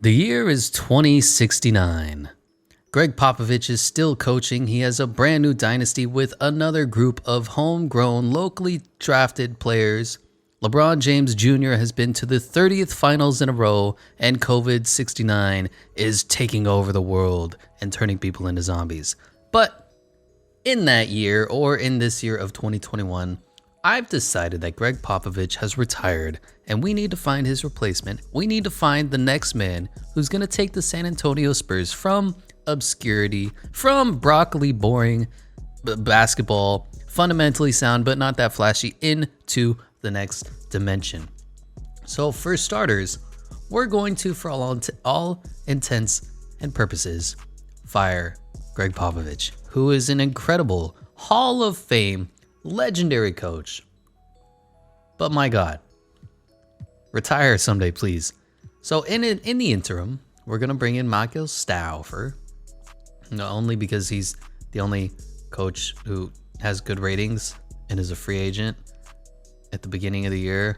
The year is 2069. Greg Popovich is still coaching. He has a brand new dynasty with another group of homegrown, locally drafted players. LeBron James Jr. has been to the 30th finals in a row, and COVID-69 is taking over the world and turning people into zombies. But in that year, or in this year of 2021, I've decided that Greg Popovich has retired, and we need to find his replacement. We need to find the next man who's going to take the San Antonio Spurs from obscurity, from broccoli boring basketball, fundamentally sound but not that flashy, into the next dimension. So for starters, we're going to, for all intents and purposes, fire Greg Popovich, who is an incredible Hall of Fame legendary coach. But my God, retire someday, please. So in the interim, we're going to bring in Michael Stauffer, not only because he's the only coach who has good ratings and is a free agent at the beginning of the year.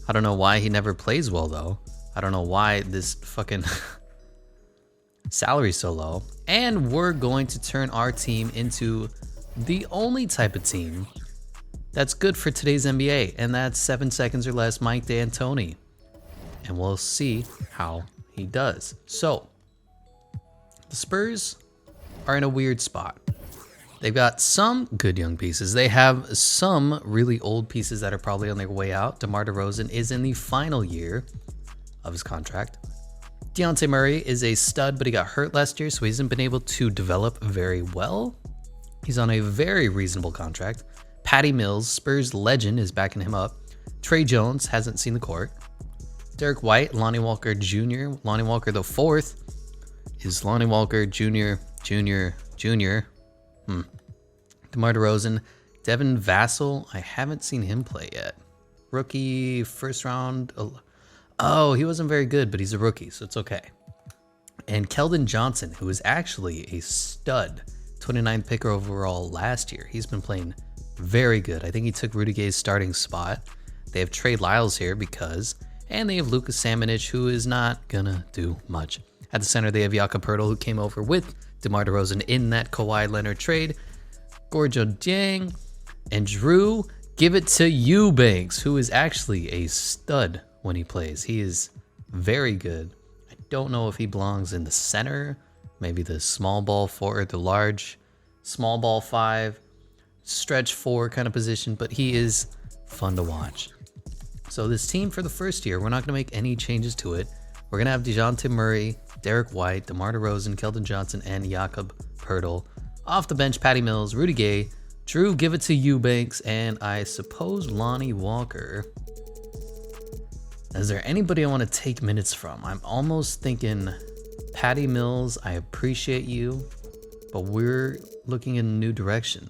I don't know why he never plays well, though. I don't know why this fucking salary's so low. And we're going to turn our team into the only type of team that's good for today's NBA, and that's 7 seconds or less Mike D'Antoni. And we'll see how he does. So, the Spurs are in a weird spot. They've got some good young pieces. They have some really old pieces that are probably on their way out. DeMar DeRozan is in the final year of his contract. Dejounte Murray is a stud, but he got hurt last year, so he hasn't been able to develop very well. He's on a very reasonable contract. Patty Mills, Spurs legend, is backing him up. Trey Jones hasn't seen the court. Derek White, Lonnie Walker Jr., Lonnie Walker the fourth is Lonnie Walker Jr. DeMar DeRozan, Devin Vassell, I haven't seen him play yet. Rookie, first round. Oh, he wasn't very good, but he's a rookie, so it's okay. And Keldon Johnson, who is actually a stud, 29th pick overall last year. He's been playing very good. I think he took Rudy Gay's starting spot. They have Trey Lyles here and they have Lucas Samanic, who is not gonna do much. At the center, they have Jakob Poeltl, who came over with DeMar DeRozan in that Kawhi Leonard trade. Gorgio Dieng and Drew, give it to Eubanks, who is actually a stud when he plays. He is very good. I don't know if he belongs in the center, maybe the small ball 4 or the large small ball 5, stretch 4 kind of position, but he is fun to watch. So this team for the first year, we're not going to make any changes to it. We're going to have Dejounte Murray, Derek White, DeMar DeRozan, Keldon Johnson, and Jakob Poeltl. Off the bench, Patty Mills, Rudy Gay, Drew, give it to Eubanks, and I suppose Lonnie Walker. Is there anybody I want to take minutes from? I'm almost thinking Patty Mills, I appreciate you, but we're looking in a new direction.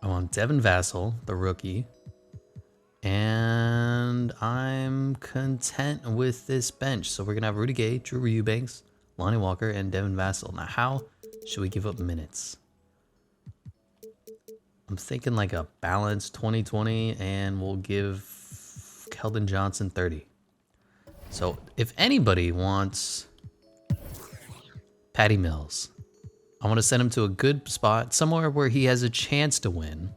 I want Devin Vassell, the rookie, and I'm content with this bench. So we're going to have Rudy Gay, Drew Eubanks, Lonnie Walker, and Devin Vassell. Now, how should we give up minutes? I'm thinking like a balanced 20-20, and we'll give Keldon Johnson 30. So if anybody wants Patty Mills, I want to send him to a good spot, somewhere where he has a chance to win.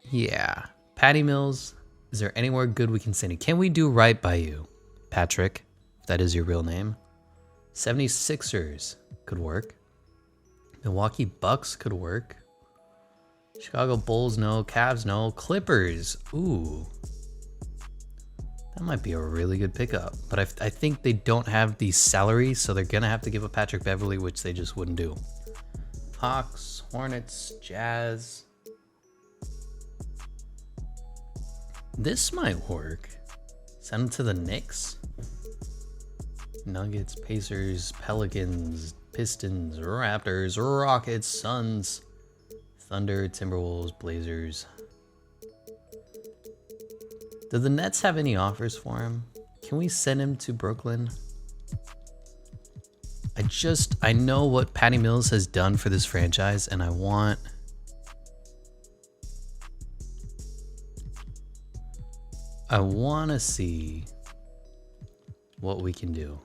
Yeah. Patty Mills, is there anywhere good we can send him? Can we do right by you, Patrick, if that is your real name? 76ers could work. Milwaukee Bucks could work. Chicago Bulls, no. Cavs, no. Clippers, ooh. That might be a really good pickup, but I think they don't have the salary, so they're going to have to give up Patrick Beverley, which they just wouldn't do. Hawks, Hornets, Jazz. This might work. Send them to the Knicks. Nuggets, Pacers, Pelicans, Pistons, Raptors, Rockets, Suns, Thunder, Timberwolves, Blazers. Do the Nets have any offers for him? Can we send him to Brooklyn? I know what Patty Mills has done for this franchise, and I want I want to see what we can do.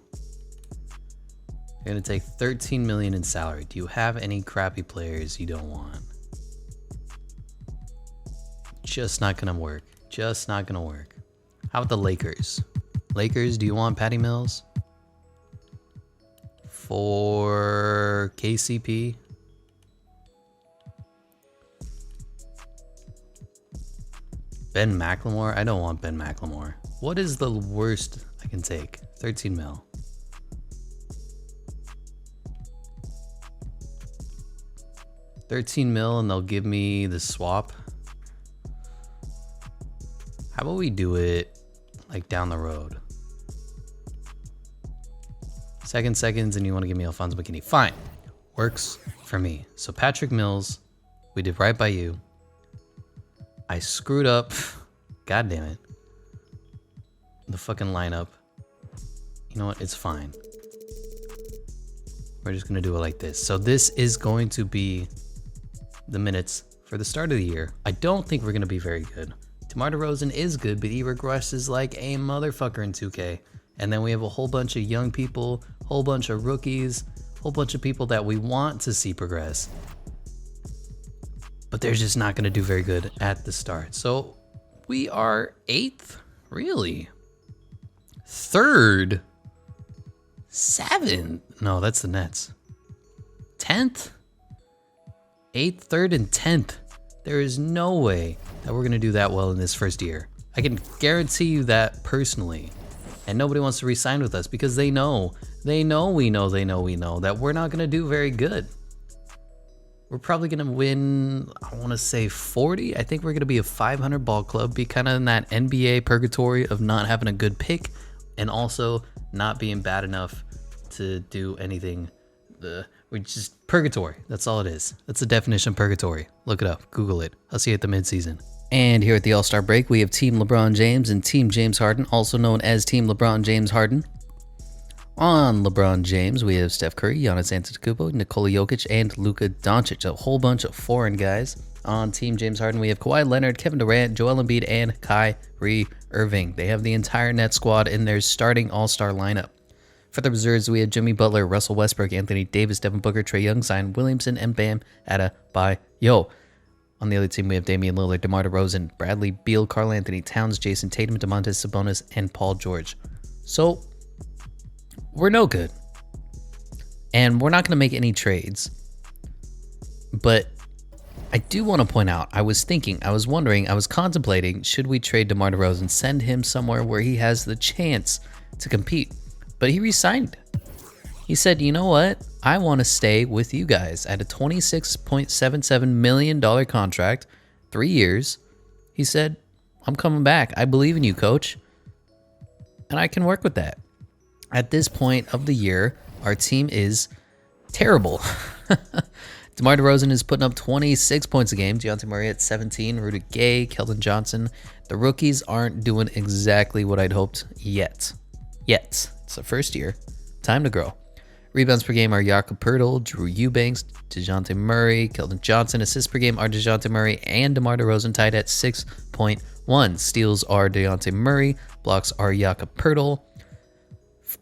You're going to take 13 million in salary. Do you have any crappy players you don't want? Just not going to work. Just not going to work. How about the Lakers? Lakers, do you want Patty Mills? For KCP? Ben McLemore? I don't want Ben McLemore. What is the worst I can take? 13 mil. $13 million and they'll give me the swap. How about we do it like down the road? Seconds, and you want to give me Alfonso McKinney. Fine. Works for me. So Patrick Mills, we did right by you. I screwed up. God damn it. The fucking lineup. You know what? It's fine. We're just going to do it like this. So this is going to be the minutes for the start of the year. I don't think we're going to be very good. DeMar DeRozan is good, but he regresses like a motherfucker in 2K. And then we have a whole bunch of young people, whole bunch of rookies, whole bunch of people that we want to see progress. But they're just not going to do very good at the start. So we are 8th? Really? 3rd? 7th? No, that's the Nets. 10th? 8th, 3rd, and 10th. There is no way that we're going to do that well in this first year. I can guarantee you that personally. And nobody wants to re-sign with us because they know that we're not going to do very good. We're probably going to win, I want to say 40. I think we're going to be a 500 ball club, be kind of in that NBA purgatory of not having a good pick and also not being bad enough to do anything. We're just purgatory. That's all it is. That's the definition of purgatory. Look it up. Google it. I'll see you at the midseason. And here at the All-Star break, we have Team LeBron James and Team James Harden, also known as Team LeBron James Harden. On LeBron James, we have Steph Curry, Giannis Antetokounmpo, Nikola Jokic, and Luka Doncic, a whole bunch of foreign guys. On Team James Harden, we have Kawhi Leonard, Kevin Durant, Joel Embiid, and Kyrie Irving. They have the entire net squad in their starting All-Star lineup. For the reserves, we have Jimmy Butler, Russell Westbrook, Anthony Davis, Devin Booker, Trae Young, Zion Williamson, and Bam Adebayo. On the other team, we have Damian Lillard, DeMar DeRozan, Bradley Beal, Karl Anthony Towns, Jason Tatum, Domantas Sabonis, and Paul George. So we're no good. And we're not going to make any trades. But I do want to point out, I was contemplating, should we trade DeMar DeRozan, send him somewhere where he has the chance to compete? But he resigned. He said, you know what? I want to stay with you guys at a $26.77 million contract, 3 years. He said, I'm coming back. I believe in you, coach. And I can work with that. At this point of the year, our team is terrible. DeMar DeRozan is putting up 26 points a game. Dejounte Murray at 17. Rudy Gay, Keldon Johnson. The rookies aren't doing exactly what I'd hoped yet. It's the first year. Time to grow. Rebounds per game are Jakob Poeltl, Drew Eubanks, DeJounte Murray, Keldon Johnson. Assists per game are DeJounte Murray and DeMar DeRozan, tied at 6.1. Steals are DeJounte Murray. Blocks are Jakob Poeltl.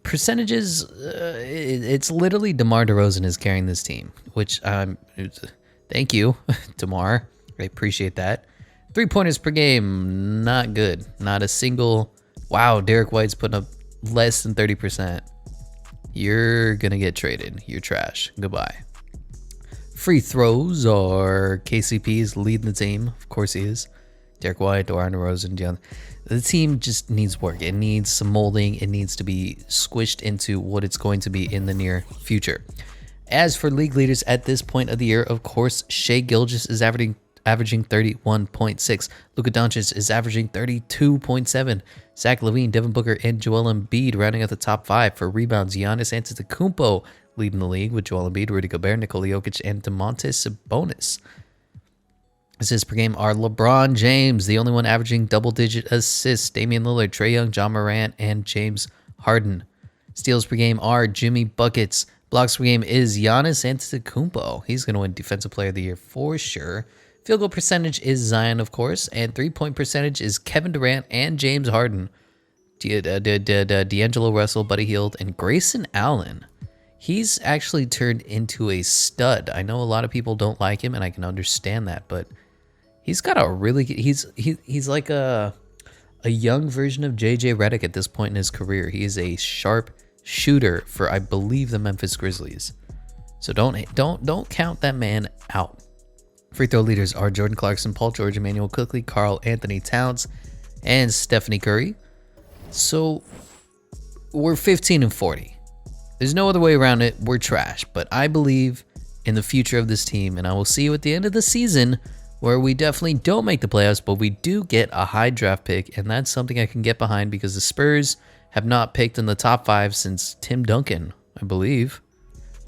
Percentages, it's literally DeMar DeRozan is carrying this team, which thank you, DeMar. I appreciate that. 3-pointers per game, not good. Not a single. Wow, Derek White's putting up less than 30%. You're going to get traded. You're trash. Goodbye. Free throws are KCP's leading the team. Of course he is. Derek White, DeMar DeRozan, John. The team just needs work. It needs some molding. It needs to be squished into what it's going to be in the near future. As for league leaders at this point of the year, of course, Shai Gilgeous is averaging 31.6. Luka Doncic is averaging 32.7. Zach LaVine, Devin Booker, and Joel Embiid rounding out the top 5 for rebounds. Giannis Antetokounmpo leading the league with Joel Embiid, Rudy Gobert, Nikola Jokic, and Domantas Sabonis. Assists per game are LeBron James, the only one averaging double-digit assists. Damian Lillard, Trae Young, John Morant, and James Harden. Steals per game are Jimmy Buckets. Blocks per game is Giannis Antetokounmpo. He's going to win Defensive Player of the Year for sure. Field goal percentage is Zion, of course, and 3-point percentage is Kevin Durant and James Harden. D'Angelo Russell, Buddy Hield, and Grayson Allen. He's actually turned into a stud. I know a lot of people don't like him, and I can understand that, but he's got a really he's like a young version of JJ Redick at this point in his career. He is a sharp shooter for, I believe, the Memphis Grizzlies. So don't count that man out. Free throw leaders are Jordan Clarkson, Paul George, Emmanuel Quickley, Karl Anthony Towns, and Stephanie Curry. So we're 15-40. There's no other way around it. We're trash, but I believe in the future of this team, and I will see you at the end of the season where we definitely don't make the playoffs, but we do get a high draft pick, and that's something I can get behind because the Spurs have not picked in the top 5 since Tim Duncan, I believe.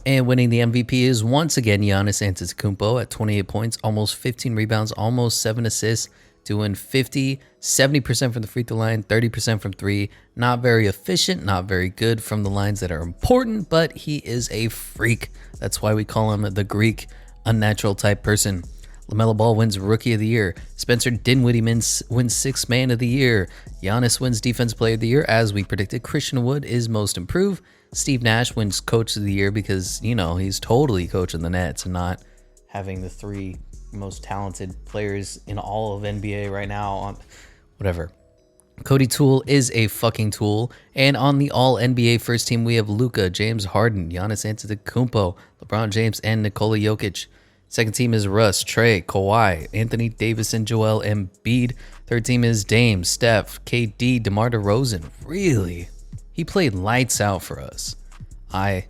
And winning the MVP is once again Giannis Antetokounmpo at 28 points, almost 15 rebounds, almost 7 assists, doing 70% from the free throw line, 30% from 3. Not very efficient, not very good from the lines that are important, but he is a freak. That's why we call him the Greek unnatural type person. LaMelo Ball wins Rookie of the Year. Spencer Dinwiddie wins Sixth Man of the Year. Giannis wins Defense Player of the Year, as we predicted. Christian Wood is Most Improved. Steve Nash wins Coach of the Year because, you know, he's totally coaching the Nets and not having the 3 most talented players in all of NBA right now on whatever. Cody Toole is a fucking tool. And on the all NBA first team, we have Luka, James Harden, Giannis Antetokounmpo, LeBron James, and Nikola Jokic. Second team is Russ, Trey, Kawhi, Anthony Davis, and Joel Embiid. Third team is Dame, Steph, KD, DeMar DeRozan. Really? He played lights out for us. I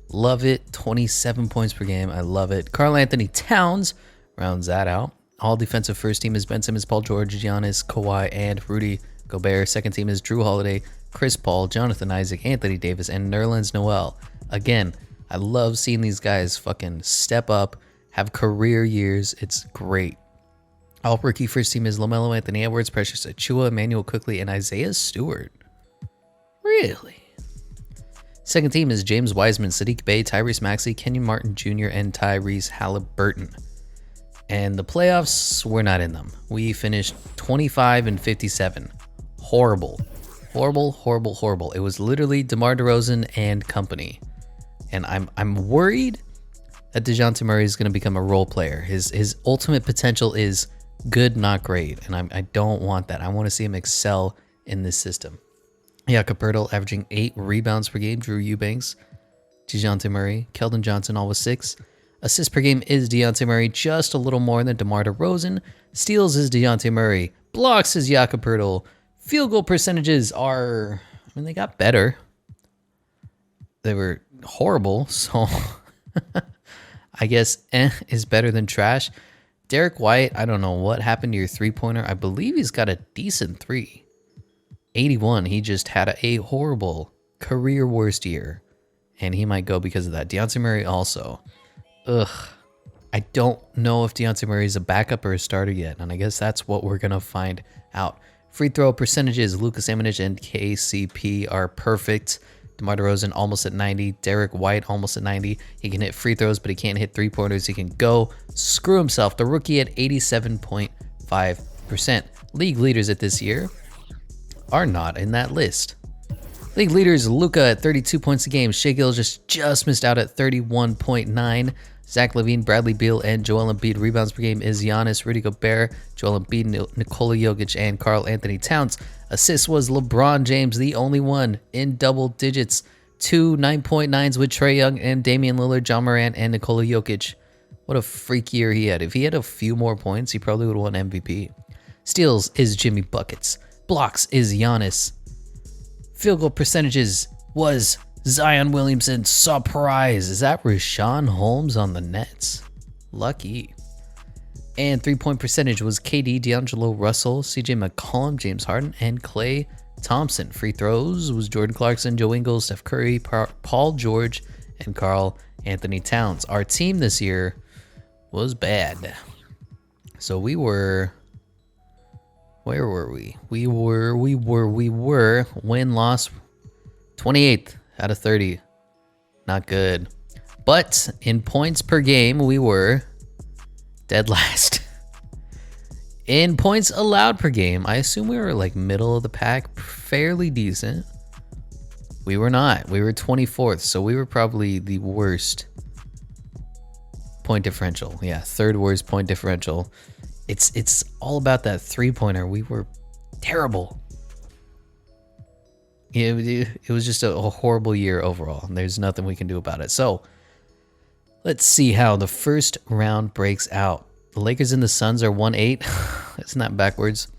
love it. 27 points per game. I love it. Karl Anthony Towns rounds that out. All defensive first team is Ben Simmons, Paul George, Giannis, Kawhi, and Rudy Gobert. Second team is Drew Holiday, Chris Paul, Jonathan Isaac, Anthony Davis, and Nerlens Noel. Again, I love seeing these guys fucking step up, have career years. It's great. All rookie first team is LaMelo, Anthony Edwards, Precious Achiuwa, Emmanuel Quickley, and Isaiah Stewart. Really? Second team is James Wiseman, Sadiq Bey, Tyrese Maxey, Kenyon Martin Jr., and Tyrese Halliburton. And the playoffs, we're not in them. We finished 25-57. Horrible. Horrible, horrible, horrible. It was literally DeMar DeRozan and company. And I'm worried that DeJounte Murray is going to become a role player. His ultimate potential is good, not great. And I don't want that. I want to see him excel in this system. Jakob Poeltl averaging 8 rebounds per game. Drew Eubanks, DeJounte Murray, Keldon Johnson, all with 6. Assists per game is DeJounte Murray, just a little more than DeMar DeRozan. Steals is DeJounte Murray. Blocks is Jakob Poeltl. Field goal percentages are, I mean, they got better. They were horrible, so I guess is better than trash. Derek White, I don't know what happened to your three-pointer. I believe he's got a decent 3. 81, he just had a horrible career worst year, and he might go because of that. DeJounte Murray also. I don't know if DeJounte Murray is a backup or a starter yet, and I guess that's what we're going to find out. Free throw percentages, Lucas Amanich and KCP are perfect. DeMar DeRozan almost at 90. Derek White almost at 90. He can hit free throws, but he can't hit three-pointers. He can go screw himself. The rookie at 87.5%. League leaders at this year are not in that list. League leaders, Luka at 32 points a game. Shai Gilgeous just missed out at 31.9. Zach LaVine, Bradley Beal, and Joel Embiid. Rebounds per game is Giannis, Rudy Gobert, Joel Embiid, Nikola Jokic, and Karl Anthony Towns. Assists was LeBron James, the only one in double digits. 2 9.9s with Trae Young and Damian Lillard, John Morant, and Nikola Jokic. What a freak year he had. If he had a few more points, he probably would have won MVP. Steals is Jimmy Buckets. Blocks is Giannis. Field goal percentages was Zion Williamson. Surprise. Is that Rashawn Holmes on the Nets? Lucky. And 3-point percentage was KD, D'Angelo Russell, CJ McCollum, James Harden, and Klay Thompson. Free throws was Jordan Clarkson, Joe Ingles, Steph Curry, Paul George, and Karl Anthony Towns. Our team this year was bad. So we were... Where were we? We were win-loss 28th out of 30. Not good. But in points per game, we were dead last. In points allowed per game, I assume we were like middle of the pack, fairly decent. We were not. We were 24th, so we were probably the worst point differential. Yeah, third worst point differential. It's all about that three-pointer. We were terrible. It was just a horrible year overall, and there's nothing we can do about it. So let's see how the first round breaks out. The Lakers and the Suns are 1-8. It's not backwards.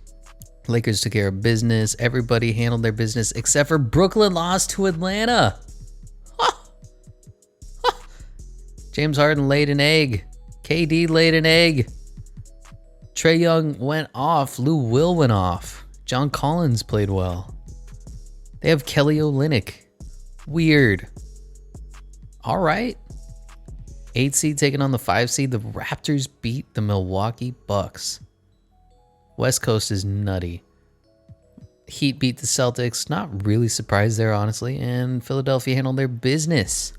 Lakers took care of business. Everybody handled their business except for Brooklyn lost to Atlanta. James Harden laid an egg. KD laid an egg. Trae Young went off. Lou Will went off. John Collins played well. They have Kelly Olynyk. Weird. All right. 8 seed taking on the 5 seed. The Raptors beat the Milwaukee Bucks. West Coast is nutty. Heat beat the Celtics. Not really surprised there, honestly. And Philadelphia handled their business.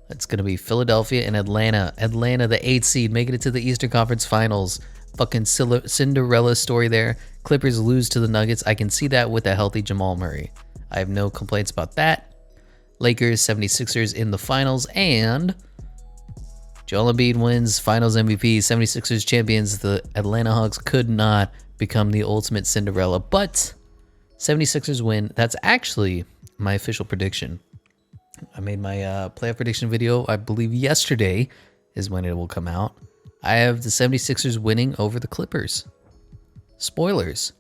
That's going to be Philadelphia and Atlanta. Atlanta, the 8 seed, making it to the Eastern Conference Finals. Fucking Cinderella story there. Clippers lose to the Nuggets. I can see that with a healthy Jamal Murray. I have no complaints about that. Lakers, 76ers in the finals. And Joel Embiid wins Finals MVP. 76ers champions. The Atlanta Hawks could not become the ultimate Cinderella. But 76ers win. That's actually my official prediction. I made my playoff prediction video, I believe yesterday is when it will come out. I have the 76ers winning over the Clippers. Spoilers.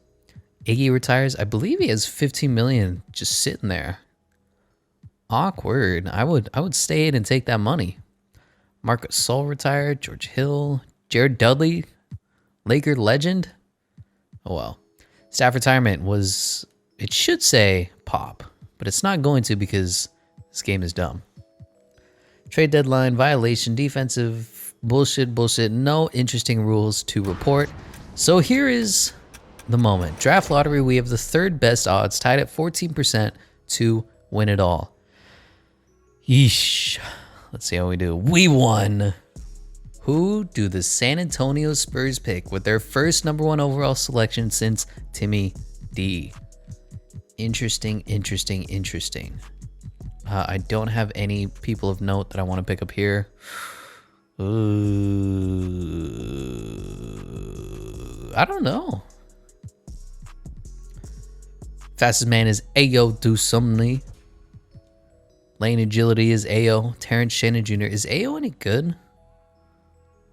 Iggy retires. I believe he has $15 million just sitting there. Awkward. I would stay in and take that money. Marc Gasol retired. George Hill. Jared Dudley. Laker legend. Oh well. Staff retirement was, it should say Pop, but it's not going to because this game is dumb. Trade deadline, violation, defensive, bullshit, no interesting rules to report. So here is the moment. Draft lottery, we have the third best odds, tied at 14% to win it all. Yeesh. Let's see how we do. We won. Who do the San Antonio Spurs pick with their first number 1 overall selection since Timmy D? Interesting. I don't have any people of note that I want to pick up here. I don't know. Fastest man is Ayo Dusumni. Lane agility is Ayo. Terrence Shannon Jr. Is Ayo any good?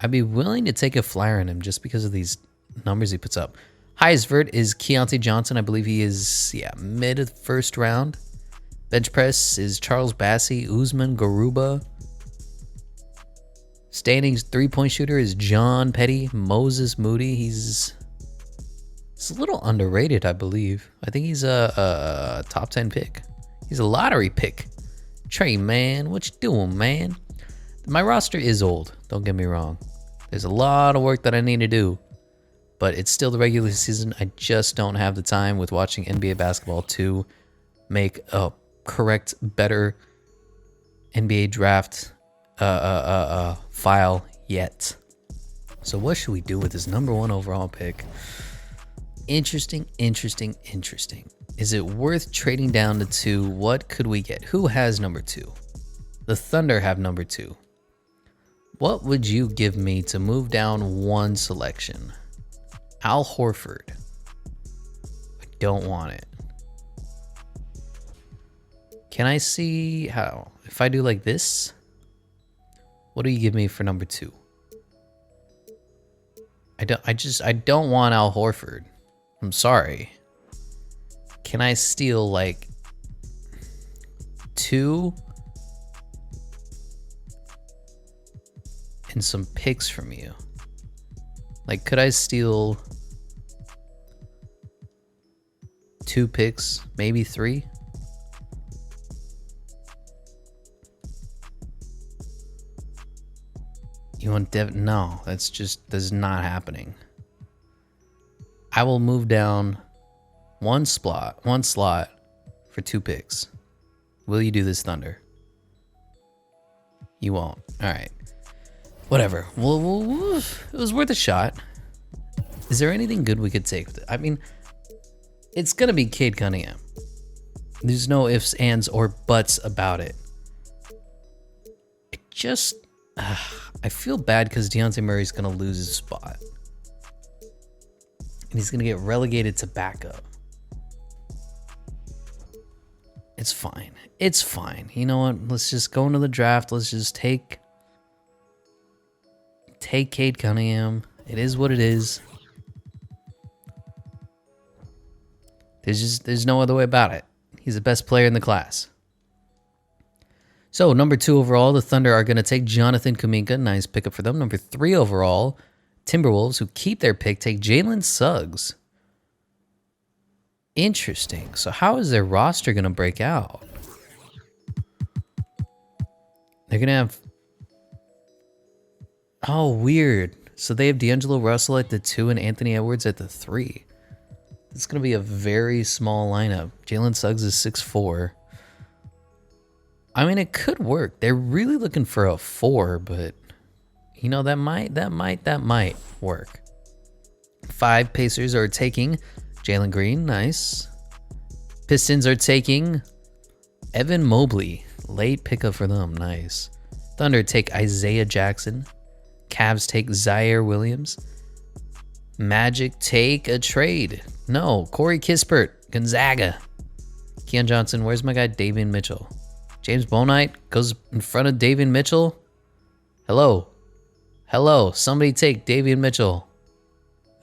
I'd be willing to take a flyer on him just because of these numbers he puts up. Highest vert is Keontae Johnson. I believe he is, mid first round. Bench press is Charles Bassey, Usman Garuba. Standings 3-point shooter is John Petty, Moses Moody. He's a little underrated, I believe. I think he's a top 10 pick. He's a lottery pick. Trey, man, what you doing, man? My roster is old, don't get me wrong. There's a lot of work that I need to do, but it's still the regular season. I just don't have the time with watching NBA basketball to make a correct, better NBA draft file yet. So what should we do with this number 1 overall pick? Interesting. Is it worth trading down to 2? What could we get? Who has number 2? The Thunder have number 2. What would you give me to move down 1 selection? Al Horford. I don't want it. Can I see how? If I do like this, what do you give me for number 2? I don't want Al Horford. I'm sorry. Can I steal like 2 and some picks from you? Like, could I steal 2 picks, maybe 3? You want Devin? No, that's not happening. I will move down one slot for 2 picks. Will you do this, Thunder? You won't. All right. Whatever. Well, it was worth a shot. Is there anything good we could take with it? I mean, it's going to be Cade Cunningham. There's no ifs, ands, or buts about it. It just... I feel bad because Dejounte Murray's going to lose his spot. And he's going to get relegated to backup. It's fine. It's fine. You know what? Let's just go into the draft. Let's just take Cade Cunningham. It is what it is. There's no other way about it. He's the best player in the class. So, number 2 overall, the Thunder are going to take Jonathan Kuminga. Nice pickup for them. Number 3 overall, Timberwolves, who keep their pick, take Jalen Suggs. Interesting. So, how is their roster going to break out? They're going to have... Oh, weird. So, they have D'Angelo Russell at the 2 and Anthony Edwards at the 3. It's going to be a very small lineup. Jalen Suggs is 6'4". I mean, it could work. They're really looking for a 4, but you know, that might work. 5 Pacers are taking Jalen Green. Nice. Pistons are taking Evan Mobley. Late pickup for them. Nice. Thunder take Isaiah Jackson. Cavs take Zaire Williams. Magic take a trade. No, Corey Kispert, Gonzaga. Keon Johnson, where's my guy Davion Mitchell? James Bonite goes in front of Davion Mitchell. Hello. Somebody take Davion Mitchell.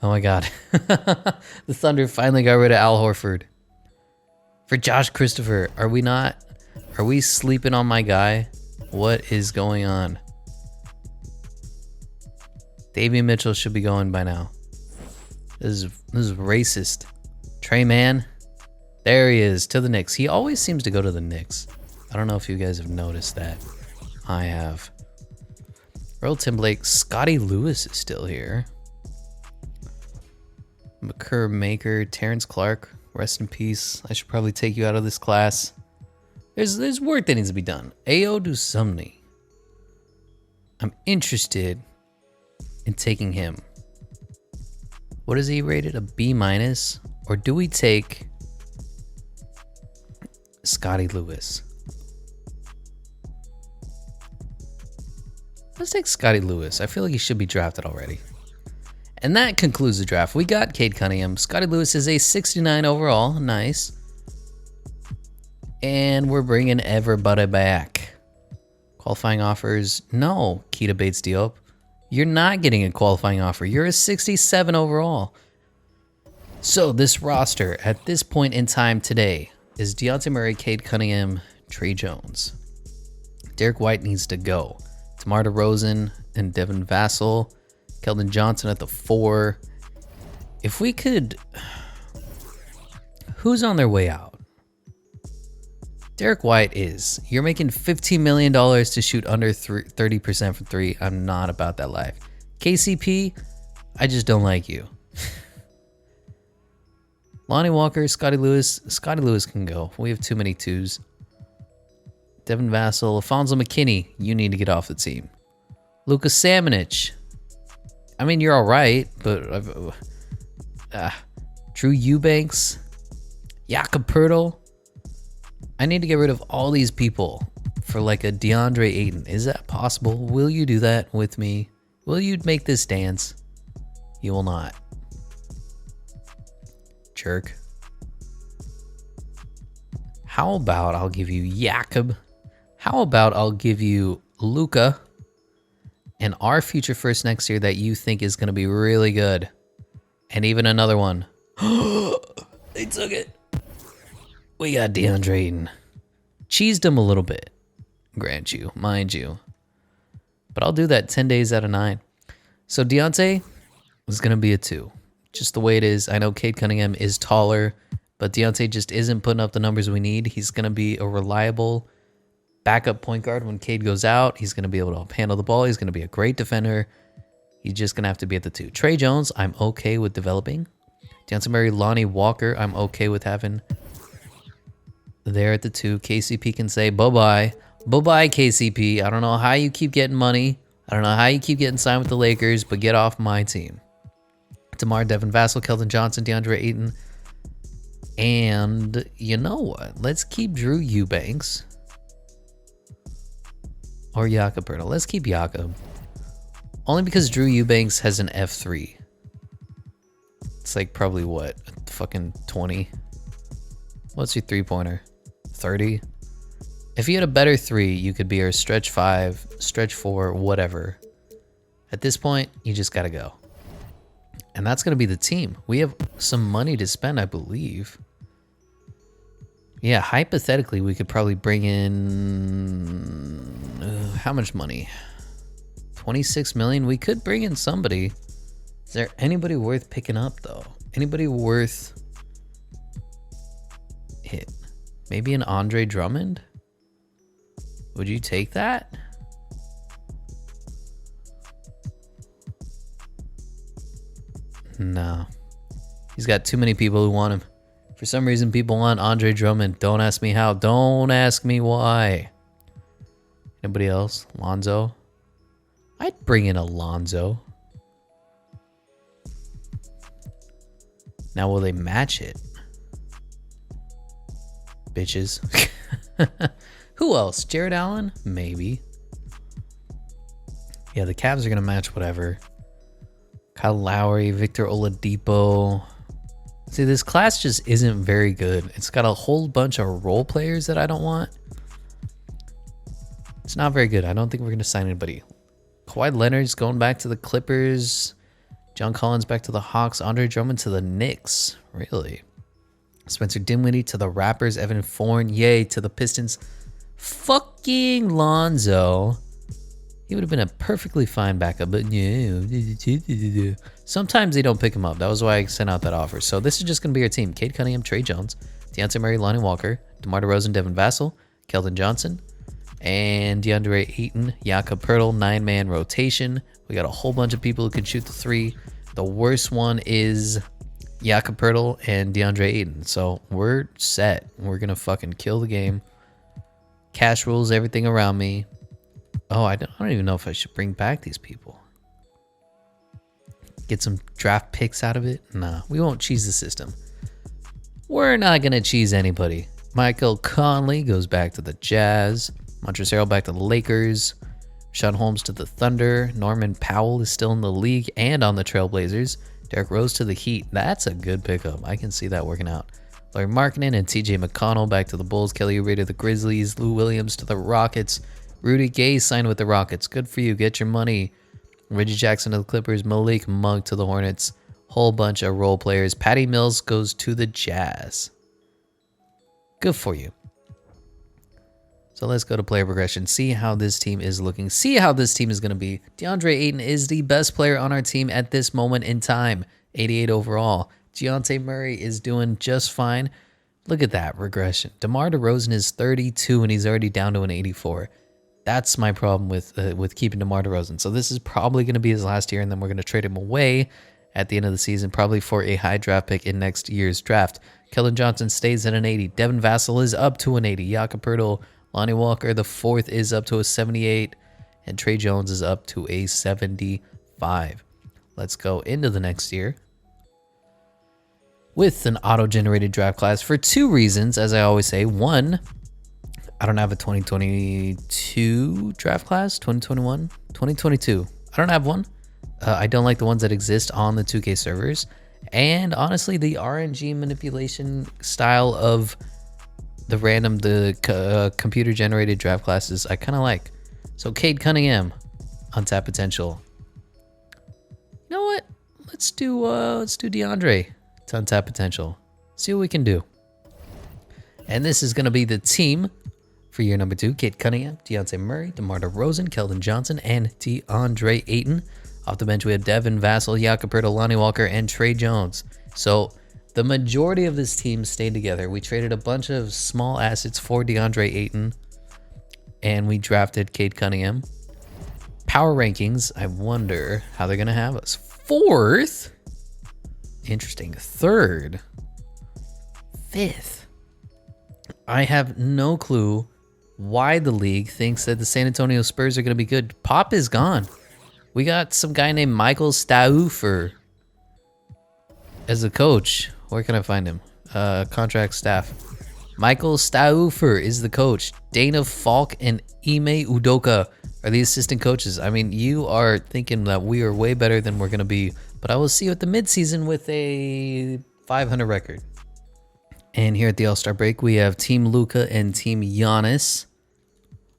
Oh my God. The Thunder finally got rid of Al Horford. For Josh Christopher, are we sleeping on my guy? What is going on? Davion Mitchell should be going by now. This is racist. Trey Mann. There he is, to the Knicks. He always seems to go to the Knicks. I don't know if you guys have noticed that. I have. Earl Timblake. Scotty Lewis is still here. McCurr Maker. Terrence Clark. Rest in peace. I should probably take you out of this class. There's work that needs to be done. Ayo Dusumni. I'm interested in taking him. What is he rated? A B-? Or do we take Scotty Lewis? Let's take Scotty Lewis. I feel like he should be drafted already. And that concludes the draft. We got Cade Cunningham. Scotty Lewis is a 69 overall. Nice. And we're bringing everybody back. Qualifying offers. No, Keita Bates-Diop. You're not getting a qualifying offer. You're a 67 overall. So this roster at this point in time today is Dejounte Murray, Cade Cunningham, Trey Jones. Derek White needs to go. DeMar DeRozan and Devin Vassell. Keldon Johnson at the 4. If we could... Who's on their way out? Derek White is. You're making $15 million to shoot under 30% from 3. I'm not about that life. KCP, I just don't like you. Lonnie Walker, Scotty Lewis. Scotty Lewis can go. We have too many 2s. Devin Vassell, Alfonso McKinney. You need to get off the team. Luka Samanic. I mean, you're all right, but... Drew Eubanks. Jakob Poeltl. I need to get rid of all these people for like a DeAndre Ayton. Is that possible? Will you do that with me? Will you make this dance? You will not. Jerk. How about I'll give you Jakob? How about I'll give you Luka and our future first next year that you think is going to be really good. And even another one. They took it. We got DeAndre Ayton. Cheesed him a little bit, grant you, mind you. But I'll do that 10 days out of 9. So Dejounte is going to be a 2. Just the way it is. I know Cade Cunningham is taller, but Dejounte just isn't putting up the numbers we need. He's going to be a reliable backup point guard when Cade goes out. He's going to be able to handle the ball. He's going to be a great defender. He's just going to have to be at the 2. Trey Jones, I'm okay with developing. Dejounte Murray, Lonnie Walker, I'm okay with having... there at the 2. KCP can say bye-bye. Bye-bye, KCP. I don't know how you keep getting money. I don't know how you keep getting signed with the Lakers, but get off my team. DeMar, Devin Vassell, Keldon Johnson, DeAndre Ayton. And you know what? Let's keep Drew Eubanks. Or Jakob Poeltl. Let's keep Jakob. Only because Drew Eubanks has an F3. It's like probably what? Fucking 20. What's your 3-pointer? 30? If you had a better 3, you could be our stretch 5, stretch 4, whatever. At this point, you just gotta go. And that's gonna be the team. We have some money to spend, I believe. Yeah, hypothetically, we could probably bring in... how much money? 26 million? We could bring in somebody. Is there anybody worth picking up, though? Anybody worth it? Maybe an Andre Drummond? Would you take that? No. He's got too many people who want him. For some reason, people want Andre Drummond. Don't ask me how. Don't ask me why. Anybody else? Lonzo? I'd bring in Alonzo. Now, will they match it? Bitches. Who else? Jared Allen? Maybe. Yeah, the Cavs are going to match whatever. Kyle Lowry, Victor Oladipo. See, this class just isn't very good. It's got a whole bunch of role players that I don't want. It's not very good. I don't think we're going to sign anybody. Kawhi Leonard's going back to the Clippers. John Collins back to the Hawks. Andre Drummond to the Knicks. Really? Spencer Dinwiddie to the Raptors. Evan Fournier to the Pistons. Fucking Lonzo. He would have been a perfectly fine backup, but yeah. Sometimes they don't pick him up. That was why I sent out that offer. So this is just going to be our team. Cade Cunningham, Trey Jones, Dejounte Murray, Lonnie Walker, DeMar DeRozan, Devin Vassell, Keldon Johnson, and DeAndre Ayton, Jakob Poeltl, 9-man rotation. We got a whole bunch of people who can shoot the 3. The worst one is Jakob Poeltl and DeAndre Ayton. So we're set. We're going to fucking kill the game. Cash rules everything around me. Oh, I don't even know if I should bring back these people. Get some draft picks out of it? Nah, we won't cheese the system. We're not going to cheese anybody. Michael Conley goes back to the Jazz. Montrezl Harrell back to the Lakers. Sean Holmes to the Thunder. Norman Powell is still in the league and on the Trailblazers. Derrick Rose to the Heat. That's a good pickup. I can see that working out. Larry Markkinen and TJ McConnell back to the Bulls. Kelly Oubre to the Grizzlies. Lou Williams to the Rockets. Rudy Gay signed with the Rockets. Good for you. Get your money. Reggie Jackson to the Clippers. Malik Monk to the Hornets. Whole bunch of role players. Patty Mills goes to the Jazz. Good for you. So let's go to player progression. See how this team is looking. See how this team is going to be. DeAndre Ayton is the best player on our team at this moment in time. 88 overall. Dejounte Murray is doing just fine. Look at that regression. DeMar DeRozan is 32 and he's already down to an 84. That's my problem with keeping DeMar DeRozan. So this is probably going to be his last year, and then we're going to trade him away at the end of the season, probably for a high draft pick in next year's draft. Keldon Johnson stays at an 80. Devin Vassell is up to an 80. Jakob Poeltl, Lonnie Walker, the 4th, is up to a 78. And Trey Jones is up to a 75. Let's go into the next year with an auto-generated draft class for 2 reasons, as I always say. 1, I don't have a 2022 draft class. 2021, 2022. I don't have one. I don't like the ones that exist on the 2K servers. And honestly, the RNG manipulation style of the computer generated draft classes, I kind of like. So Cade Cunningham, untapped potential. You know what? Let's do DeAndre to untapped potential. See what we can do. And this is going to be the team for year number 2. Cade Cunningham, Dejounte Murray, DeMar DeRozan, Keldon Johnson, and DeAndre Ayton. Off the bench, we have Devin Vassell, Jakob Poeltl, Lonnie Walker, and Trey Jones. So the majority of this team stayed together. We traded a bunch of small assets for DeAndre Ayton, and we drafted Cade Cunningham. Power rankings, I wonder how they're going to have us. 4th? Interesting. 3rd? 5th? I have no clue why the league thinks that the San Antonio Spurs are going to be good. Pop is gone. We got some guy named Michael Stauffer. as a coach. Where can I find him? Contract staff. Michael Stauffer is the coach. Dana Falk and Ime Udoka are the assistant coaches. I mean, you are thinking that we are way better than we're going to be, but I will see you at the midseason with a 500 record. And here at the All-Star break, we have Team Luka and Team Giannis.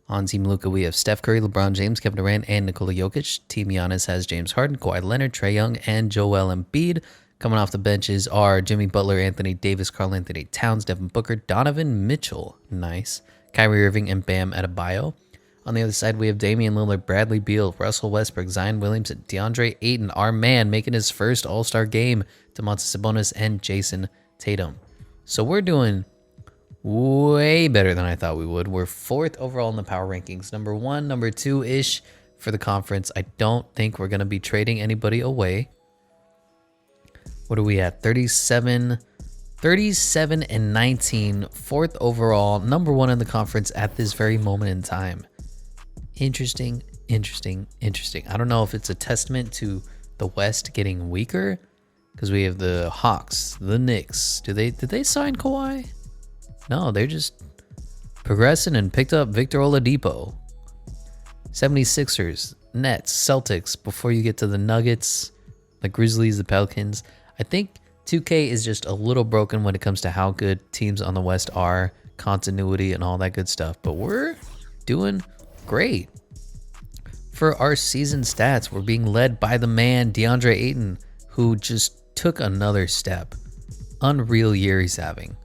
On Team Luka, we have Steph Curry, LeBron James, Kevin Durant, and Nikola Jokic. Team Giannis has James Harden, Kawhi Leonard, Trae Young, and Joel Embiid. Coming off the benches are Jimmy Butler, Anthony Davis, Karl Anthony Towns, Devin Booker, Donovan Mitchell, nice, Kyrie Irving, and Bam Adebayo. On the other side, we have Damian Lillard, Bradley Beal, Russell Westbrook, Zion Williams, and DeAndre Ayton, our man, making his first All-Star game, Domantas Sabonis, and Jason Tatum. So we're doing way better than I thought we would. We're 4th overall in the power rankings. Number 1, number 2-ish for the conference. I don't think we're going to be trading anybody away. What are we at? 37 and 19. 4th overall. Number 1 in the conference at this very moment in time. Interesting. I don't know if it's a testament to the West getting weaker, because we have the Hawks, the Knicks. Did they sign Kawhi? No, they're just progressing and picked up Victor Oladipo. 76ers, Nets, Celtics, before you get to the Nuggets, the Grizzlies, the Pelicans. I think 2K is just a little broken when it comes to how good teams on the West are, continuity and all that good stuff. But we're doing great. For our season stats, we're being led by the man, DeAndre Ayton, who just took another step. Unreal year he's having.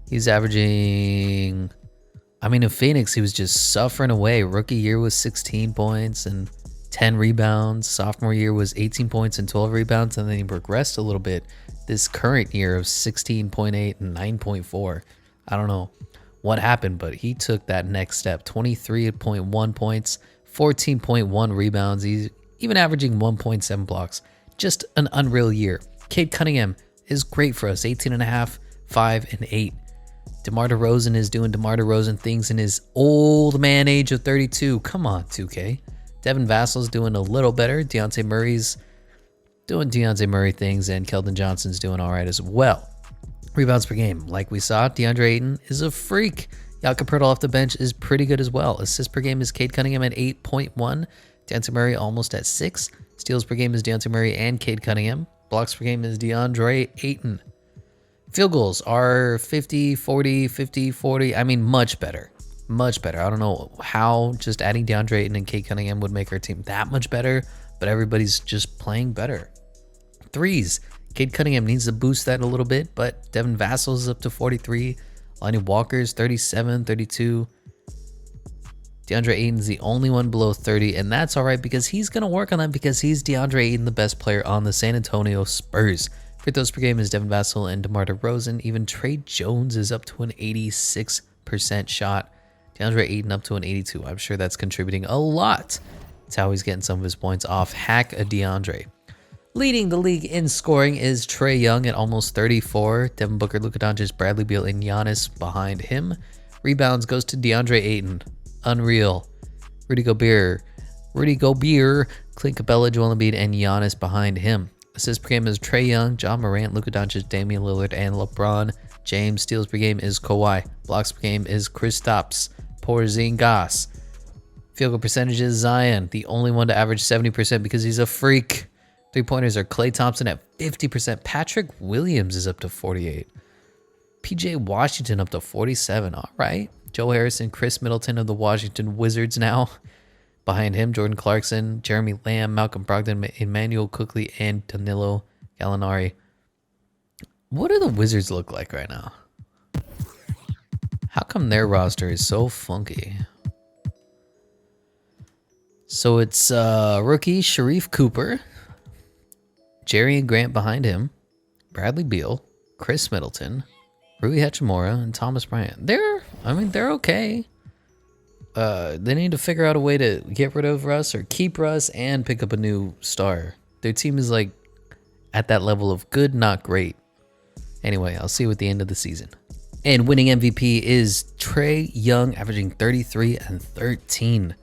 He's averaging, in Phoenix, he was just suffering away. Rookie year was 16 points and 10 rebounds. Sophomore year was 18 points and 12 rebounds. And then he progressed a little bit this current year of 16.8 and 9.4. I don't know what happened, but he took that next step. 23.1 points, 14.1 rebounds. He's even averaging 1.7 blocks. Just an unreal year. Cade Cunningham is great for us. 18.5, 5, and 8. DeMar DeRozan is doing DeMar DeRozan things in his old man age of 32. Come on, 2K. Devin Vassal's doing a little better. Dejounte Murray's doing Dejounte Murray things, and Keldon Johnson's doing all right as well. Rebounds per game, like we saw, DeAndre Ayton is a freak. Jakob Poeltl off the bench is pretty good as well. Assists per game is Cade Cunningham at 8.1. Dejounte Murray almost at 6. Steals per game is Dejounte Murray and Cade Cunningham. Blocks per game is DeAndre Ayton. Field goals are 50, 40, 50, 40. Much better. Much better. I don't know how just adding DeAndre Ayton and Cade Cunningham would make our team that much better, but everybody's just playing better. Threes. Cade Cunningham needs to boost that a little bit, but Devin Vassell is up to 43. Lonnie Walker's 37, 32. DeAndre Ayton's the only one below 30, and that's all right because he's going to work on that because he's DeAndre Ayton, the best player on the San Antonio Spurs. Free throws per game is Devin Vassell and DeMar DeRozan. Even Trey Jones is up to an 86% shot. DeAndre Ayton up to an 82. I'm sure that's contributing a lot. That's how he's getting some of his points off. Hack a DeAndre. Leading the league in scoring is Trae Young at almost 34. Devin Booker, Luka Doncic, Bradley Beal, and Giannis behind him. Rebounds goes to DeAndre Ayton. Unreal. Rudy Gobert, Clint Capella, Joel Embiid, and Giannis behind him. Assists per game is Trae Young, John Morant, Luka Doncic, Damian Lillard, and LeBron James. Steals per game is Kawhi. Blocks per game is Kristaps Porzingis. Field goal percentage is Zion, the only one to average 70% because he's a freak. 3-pointers are Klay Thompson at 50%. Patrick Williams is up to 48. PJ Washington up to 47. All right. Joe Harrison, Chris Middleton of the Washington Wizards now. Behind him, Jordan Clarkson, Jeremy Lamb, Malcolm Brogdon, Emmanuel Quickley, and Danilo Gallinari. What do the Wizards look like right now? How come their roster is so funky? So it's rookie Sharif Cooper, Jerry and Grant behind him, Bradley Beal, Chris Middleton, Rui Hachimura, and Thomas Bryant. They're okay. They need to figure out a way to get rid of Russ or keep Russ and pick up a new star. Their team is like at that level of good, not great. Anyway, I'll see you at the end of the season. And winning MVP is Trae Young, averaging 33 and 13.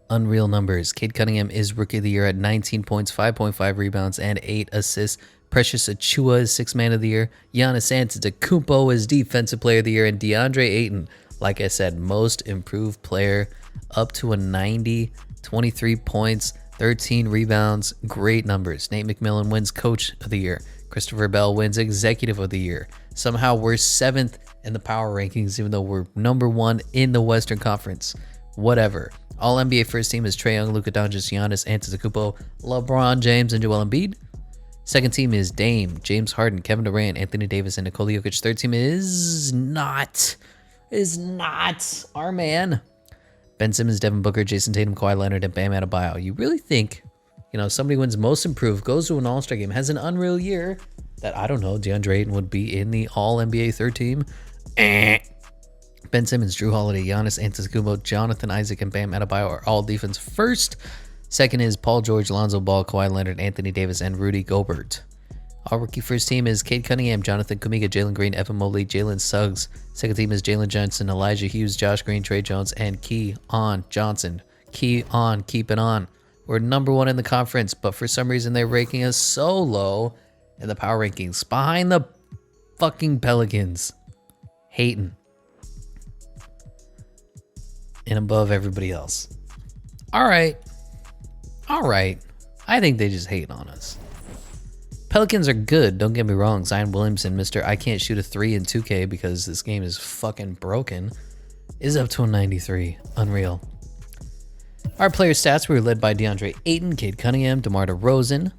Unreal numbers. Cade Cunningham is Rookie of the Year at 19 points, 5.5 rebounds, and 8 assists Precious Achua is Sixth Man of the Year. Giannis Antetokounmpo is Defensive Player of the Year. And DeAndre Ayton, like I said, Most Improved Player, up to a 90, 23 points, 13 rebounds, great numbers. Nate McMillan wins Coach of the Year. Christopher Bell wins Executive of the Year. Somehow we're 7th in the power rankings, even though we're number 1 in the Western Conference. Whatever. All NBA first team is Trae Young, Luka Doncic, Giannis Antetokounmpo, LeBron James, and Joel Embiid. Second team is Dame, James Harden, Kevin Durant, Anthony Davis, and Nikola Jokic. Third team is not our man. Ben Simmons, Devin Booker, Jason Tatum, Kawhi Leonard, and Bam Adebayo. You really think, somebody wins Most Improved, goes to an All-Star game, has an unreal year, that, I don't know, DeAndre Ayton would be in the All-NBA third team? Ben Simmons, Drew Holiday, Giannis Antetokounmpo, Jonathan Isaac, and Bam Adebayo are all defense first. Second is Paul George, Lonzo Ball, Kawhi Leonard, Anthony Davis, and Rudy Gobert. All rookie first team is Cade Cunningham, Jonathan Kuminga, Jalen Green, Evan Mobley, Jalen Suggs. Second team is Jalen Johnson, Elijah Hughes, Josh Green, Trey Jones, and Keon Johnson. Keep it on. We're number 1 in the conference, but for some reason they're ranking us so low in the power rankings, behind the fucking Pelicans. Hating. And above everybody else. All right. I think they just hate on us. Pelicans are good, don't get me wrong. Zion Williamson, Mr. I can't shoot a 3 in 2K because this game is fucking broken, is up to a 93. Unreal. Our player stats were led by DeAndre Ayton, Cade Cunningham, DeMar DeRozan.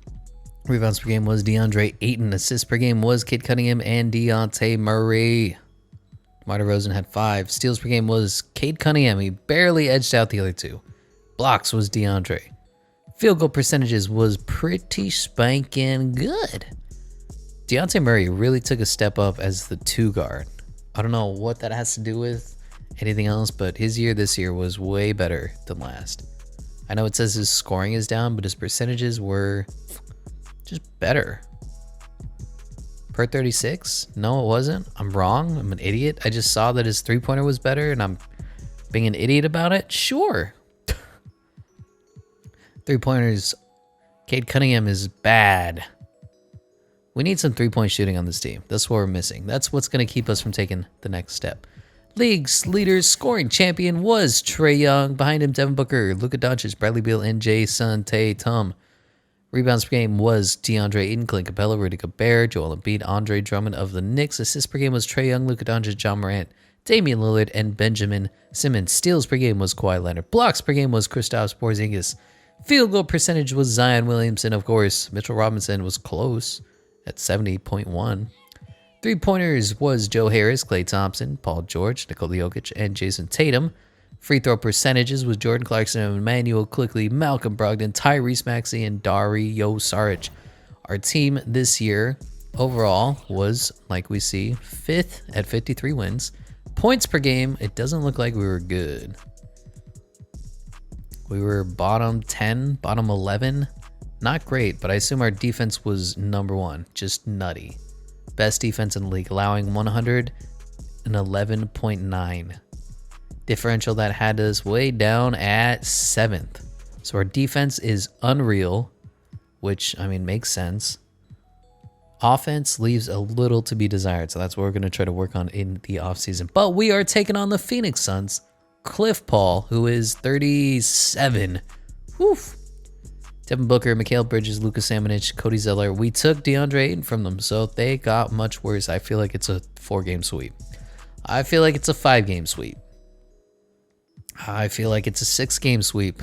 Rebounds per game was DeAndre Ayton. Assists per game was Cade Cunningham and Dejounte Murray. DeMar DeRozan had 5. Steals per game was Cade Cunningham. He barely edged out the other 2. Blocks was DeAndre. Field goal percentages was pretty spanking good. Dejounte Murray really took a step up as the 2 guard. I don't know what that has to do with anything else, but his year this year was way better than last. I know it says his scoring is down, but his percentages were just better. Per 36? No, it wasn't. I'm wrong. I'm an idiot. I just saw that his 3-pointer was better and I'm being an idiot about it. Sure. 3-pointers. Cade Cunningham is bad. We need some 3-point shooting on this team. That's what we're missing. That's what's going to keep us from taking the next step. League's leaders scoring champion was Trae Young. Behind him, Devin Booker, Luka Doncic, Bradley Beal, and Jason Tatum. Rebounds per game was DeAndre Ayton, Clint Capella, Rudy Gobert, Joel Embiid, Andre Drummond of the Knicks. Assists per game was Trae Young, Luka Doncic, John Morant, Damian Lillard, and Benjamin Simmons. Steals per game was Kawhi Leonard. Blocks per game was Kristaps Porzingis. Field goal percentage was Zion Williamson, of course. Mitchell Robinson was close at 70.1. 3-pointers was Joe Harris, Klay Thompson, Paul George, Nikola Jokic, and Jason Tatum. Free throw percentages was Jordan Clarkson, Emmanuel Quickley, Malcolm Brogdon, Tyrese Maxey, and Dario Saric. Our team this year overall was, like we see, 5th at 53 wins. Points per game, it doesn't look like we were good. We were bottom 10, bottom 11. Not great, but I assume our defense was number 1. Just nutty. Best defense in the league, allowing 111.9. Differential that had us way down at 7th. So our defense is unreal, which, makes sense. Offense leaves a little to be desired, so that's what we're going to try to work on in the offseason. But we are taking on the Phoenix Suns. Cliff Paul, who is 37. Whew. Devin Booker, Mikal Bridges, Luka Samanic, Cody Zeller. We took DeAndre Ayton from them, so they got much worse. I feel like it's a 4-game sweep. I feel like it's a 5-game sweep. I feel like it's a 6-game sweep.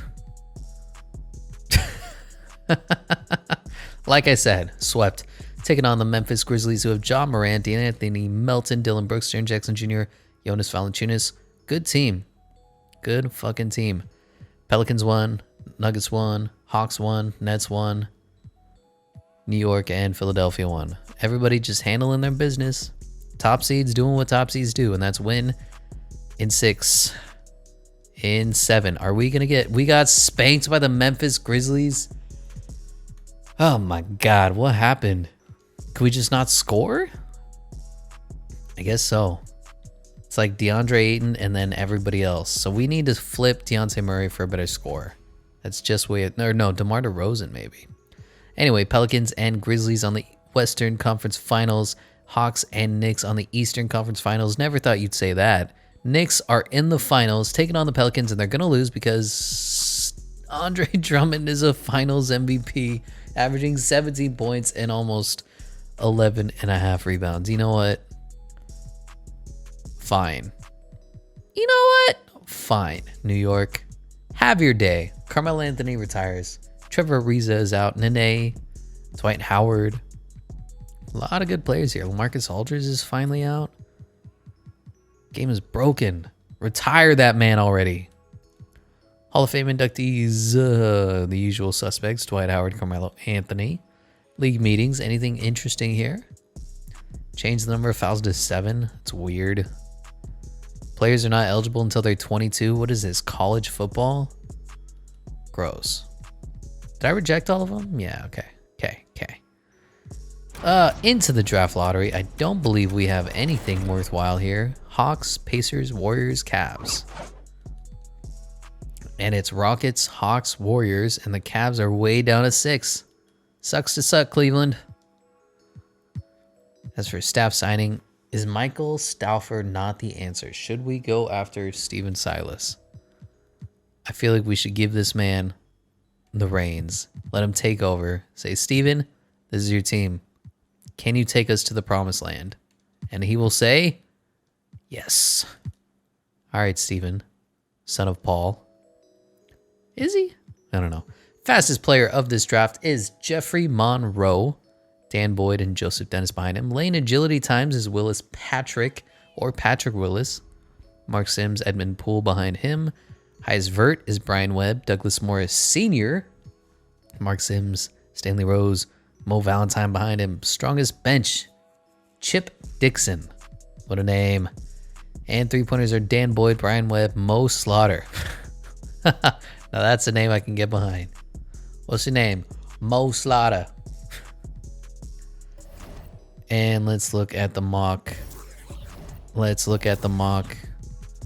Like I said, swept. Taking on the Memphis Grizzlies, who have John Morant, Dean Anthony Melton, Dylan Brooks, Jaren Jackson Jr., Jonas Valanciunas. Good team. Good fucking team. Pelicans won, Nuggets won, Hawks won, Nets won, New York and Philadelphia won. Everybody just handling their business. Top seeds doing what top seeds do, and that's win in 6. In 7. Are we going to we got spanked by the Memphis Grizzlies? Oh my God, what happened? Could we just not score? I guess so. It's like DeAndre Ayton and then everybody else. So we need to flip Dejounte Murray for a better score. That's just way it. No, DeMar DeRozan maybe. Anyway, Pelicans and Grizzlies on the Western Conference Finals. Hawks and Knicks on the Eastern Conference Finals. Never thought you'd say that. Knicks are in the finals, taking on the Pelicans, and they're going to lose because Andre Drummond is a finals MVP, averaging 17 points and almost 11.5 rebounds. You know what? Fine. You know what? Fine. New York, have your day. Carmelo Anthony retires. Trevor Ariza is out. Nene, Dwight Howard. A lot of good players here. LaMarcus Aldridge is finally out. Game is broken. Retire that man already. Hall of Fame inductees, the usual suspects, Dwight Howard, Carmelo Anthony. League meetings, anything interesting here? Change the number of fouls to 7. It's weird. Players are not eligible until they're 22. What is this, college football? Gross. Did I reject all of them? Yeah, okay. Into the draft lottery. I don't believe we have anything worthwhile here. Hawks, Pacers, Warriors, Cavs. And it's Rockets, Hawks, Warriors, and the Cavs are way down to 6. Sucks to suck, Cleveland. As for staff signing, is Michael Stauffer not the answer? Should we go after Steven Silas? I feel like we should give this man the reins. Let him take over. Say, Steven, this is your team. Can you take us to the promised land? And he will say, yes. All right, Steven, son of Paul. Is he? I don't know. Fastest player of this draft is Jeffrey Monroe. Dan Boyd and Joseph Dennis behind him. Lane agility times is Willis Patrick or Patrick Willis. Mark Sims, Edmund Poole behind him. Highest vert is Brian Webb. Douglas Morris Sr. Mark Sims, Stanley Rose, Mo Valentine behind him. Strongest bench, Chip Dixon. What a name. And three-pointers are Dan Boyd, Brian Webb, Mo Slaughter. Now that's a name I can get behind. What's your name? Mo Slaughter. And let's look at the mock.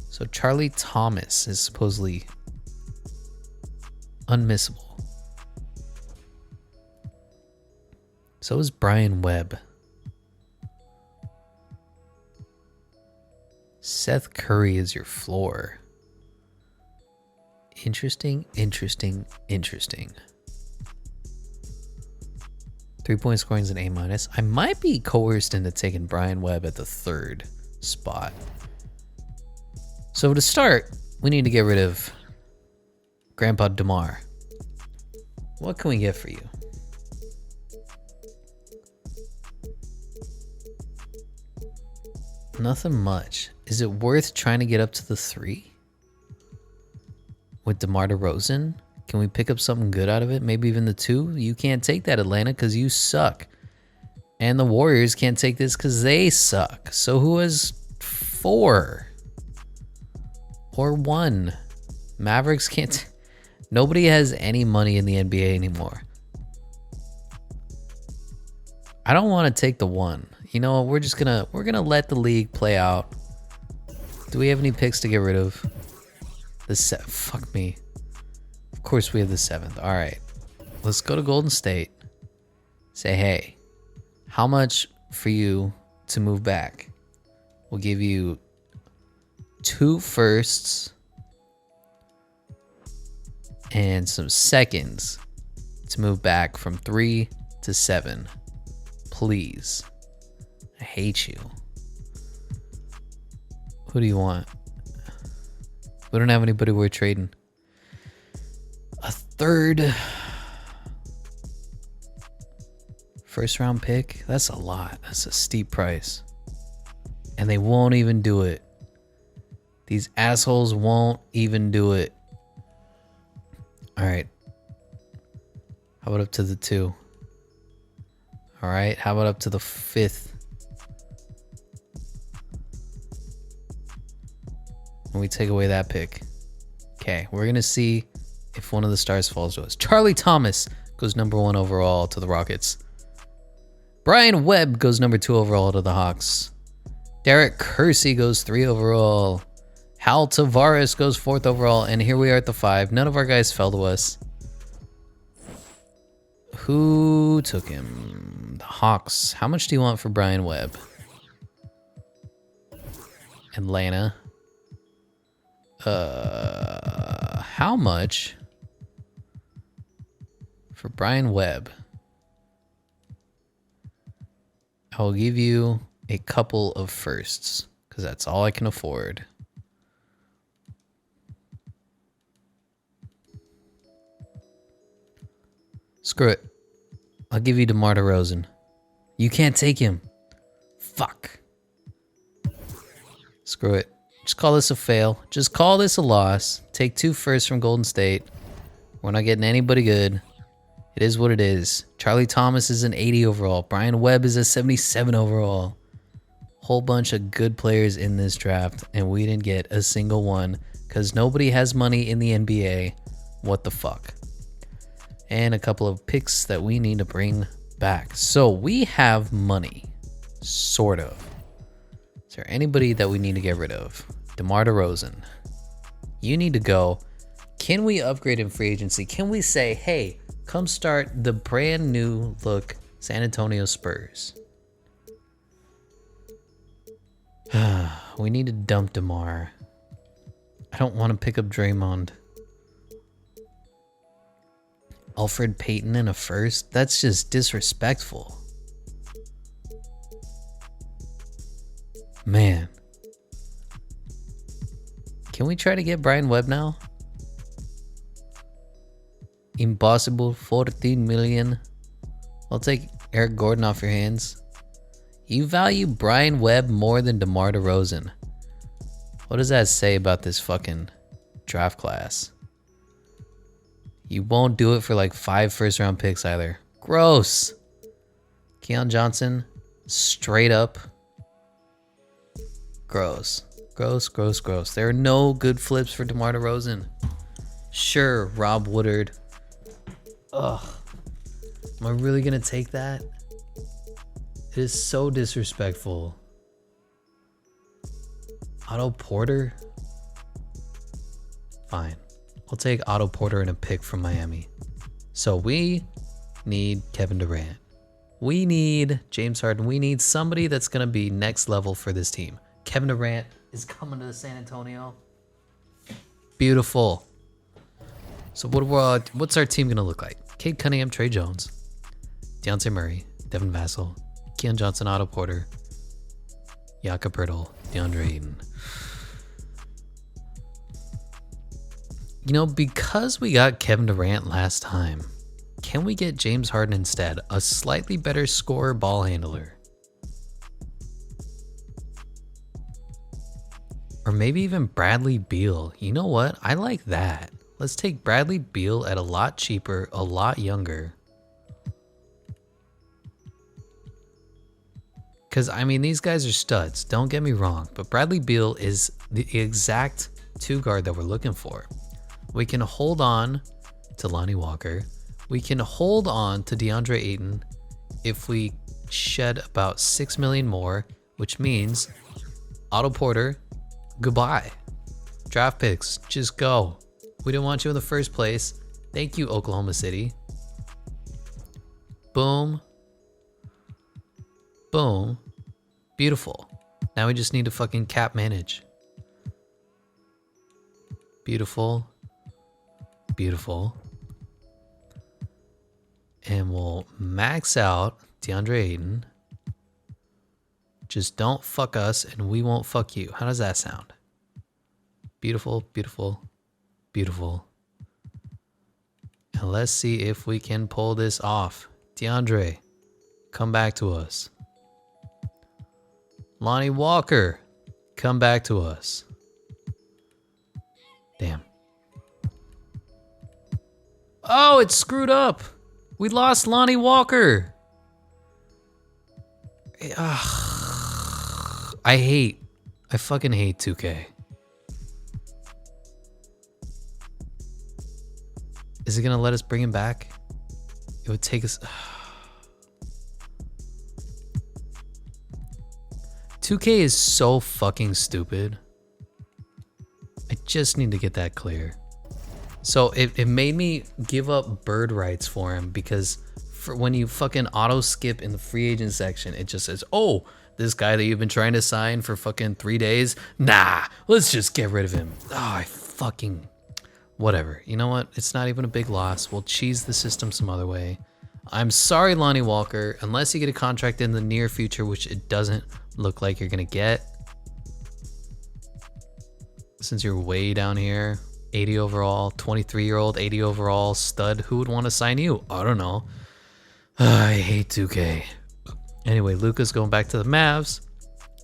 So Charlie Thomas is supposedly unmissable. So is Brian Webb. Seth Curry is your floor. Interesting. 3-point scoring is an A-. I might be coerced into taking Brian Webb at the 3rd spot. So to start, we need to get rid of Grandpa DeMar. What can we get for you? Nothing much. Is it worth trying to get up to the 3? With DeMar DeRozan? Can we pick up something good out of it? Maybe even the 2? You can't take that, Atlanta, because you suck. And the Warriors can't take this because they suck. So who has 4? Or 1? Mavericks can't... Nobody has any money in the NBA anymore. I don't want to take the 1. You know, we're gonna let the league play out. Do we have any picks to get rid of? Fuck me. Of course we have the 7th. All right, let's go to Golden State. Say, hey, how much for you to move back? We'll give you 2 firsts and some seconds to move back from 3 to 7. Please. I hate you. Who do you want? We don't have anybody we're trading. A 3rd first round pick? That's a lot. That's a steep price. And they won't even do it. These assholes won't even do it. All right. How about up to the 2? All right. How about up to the 5th? When we take away that pick. Okay, we're going to see if one of the stars falls to us. Charlie Thomas goes number 1 overall to the Rockets. Brian Webb goes number 2 overall to the Hawks. Derek Kersey goes 3 overall. Hal Tavares goes 4th overall. And here we are at the 5. None of our guys fell to us. Who took him? The Hawks, how much do you want for Brian Webb? Atlanta. How much for Brian Webb? I will give you a couple of firsts because that's all I can afford. Screw it. I'll give you DeMar DeRozan. You can't take him. Fuck. Screw it. Just call this a fail. Just call this a loss. Take 2 firsts from Golden State. We're not getting anybody good. It is what it is. Charlie Thomas is an 80 overall. Brian Webb is a 77 overall. Whole bunch of good players in this draft, and we didn't get a single one because nobody has money in the NBA. What the fuck? And a couple of picks that we need to bring back. So we have money, sort of. Is there anybody that we need to get rid of? DeMar DeRozan. You need to go. Can we upgrade in free agency? Can we say, hey, come start the brand new look San Antonio Spurs? We need to dump DeMar. I don't want to pick up Draymond. Alfred Payton in a first? That's just disrespectful. Man. Can we try to get Brian Webb now? Impossible. 14 million. I'll take Eric Gordon off your hands. You value Brian Webb more than DeMar DeRozan. What does that say about this fucking draft class? You won't do it for like 5 first-round picks either. Gross. Keon Johnson, straight up. Gross. Gross, gross, gross. There are no good flips for DeMar DeRozan. Sure, Rob Woodard. Ugh. Am I really going to take that? It is so disrespectful. Otto Porter? Fine. I'll take Otto Porter and a pick from Miami. So we need Kevin Durant. We need James Harden. We need somebody that's going to be next level for this team. Kevin Durant is coming to San Antonio. Beautiful. So what's our team going to look like? Cade Cunningham, Trey Jones, Deontay Murray, Devin Vassell, Keon Johnson, Otto Porter, Jakob Poeltl, DeAndre Ayton. You know, because we got Kevin Durant last time, can we get James Harden instead? A slightly better scorer, ball handler. Or maybe even Bradley Beal. You know what? I like that. Let's take Bradley Beal at a lot cheaper, a lot younger. Because, I mean, these guys are studs. Don't get me wrong. But Bradley Beal is the exact 2-guard that we're looking for. We can hold on to Lonnie Walker. We can hold on to DeAndre Ayton if we shed about $6 million more, which means Otto Porter, goodbye. Draft picks, just go. We didn't want you in the first place. Thank you, Oklahoma City. Boom. Boom. Beautiful. Now we just need to fucking cap manage. Beautiful. Beautiful. And we'll max out DeAndre Ayton. Just don't fuck us and we won't fuck you. How does that sound? Beautiful, beautiful, beautiful. And let's see if we can pull this off. DeAndre, come back to us. Lonnie Walker, come back to us. Damn. Oh, it's screwed up. We lost Lonnie Walker. I fucking hate 2K. Is it gonna let us bring him back? It would take us... 2K is so fucking stupid. I just need to get that clear. So it made me give up bird rights for him because for when you fucking auto skip in the free agent section, it just says, oh, this guy that you've been trying to sign for fucking 3 days, nah, let's just get rid of him. Oh, I fucking, whatever. You know what? It's not even a big loss. We'll cheese the system some other way. I'm sorry, Lonnie Walker, unless you get a contract in the near future, which it doesn't look like you're gonna get. Since you're way down here, 80 overall, 23-year-old, 80 overall, stud, who would want to sign you? I don't know. I hate 2K. Anyway, Luka's going back to the Mavs.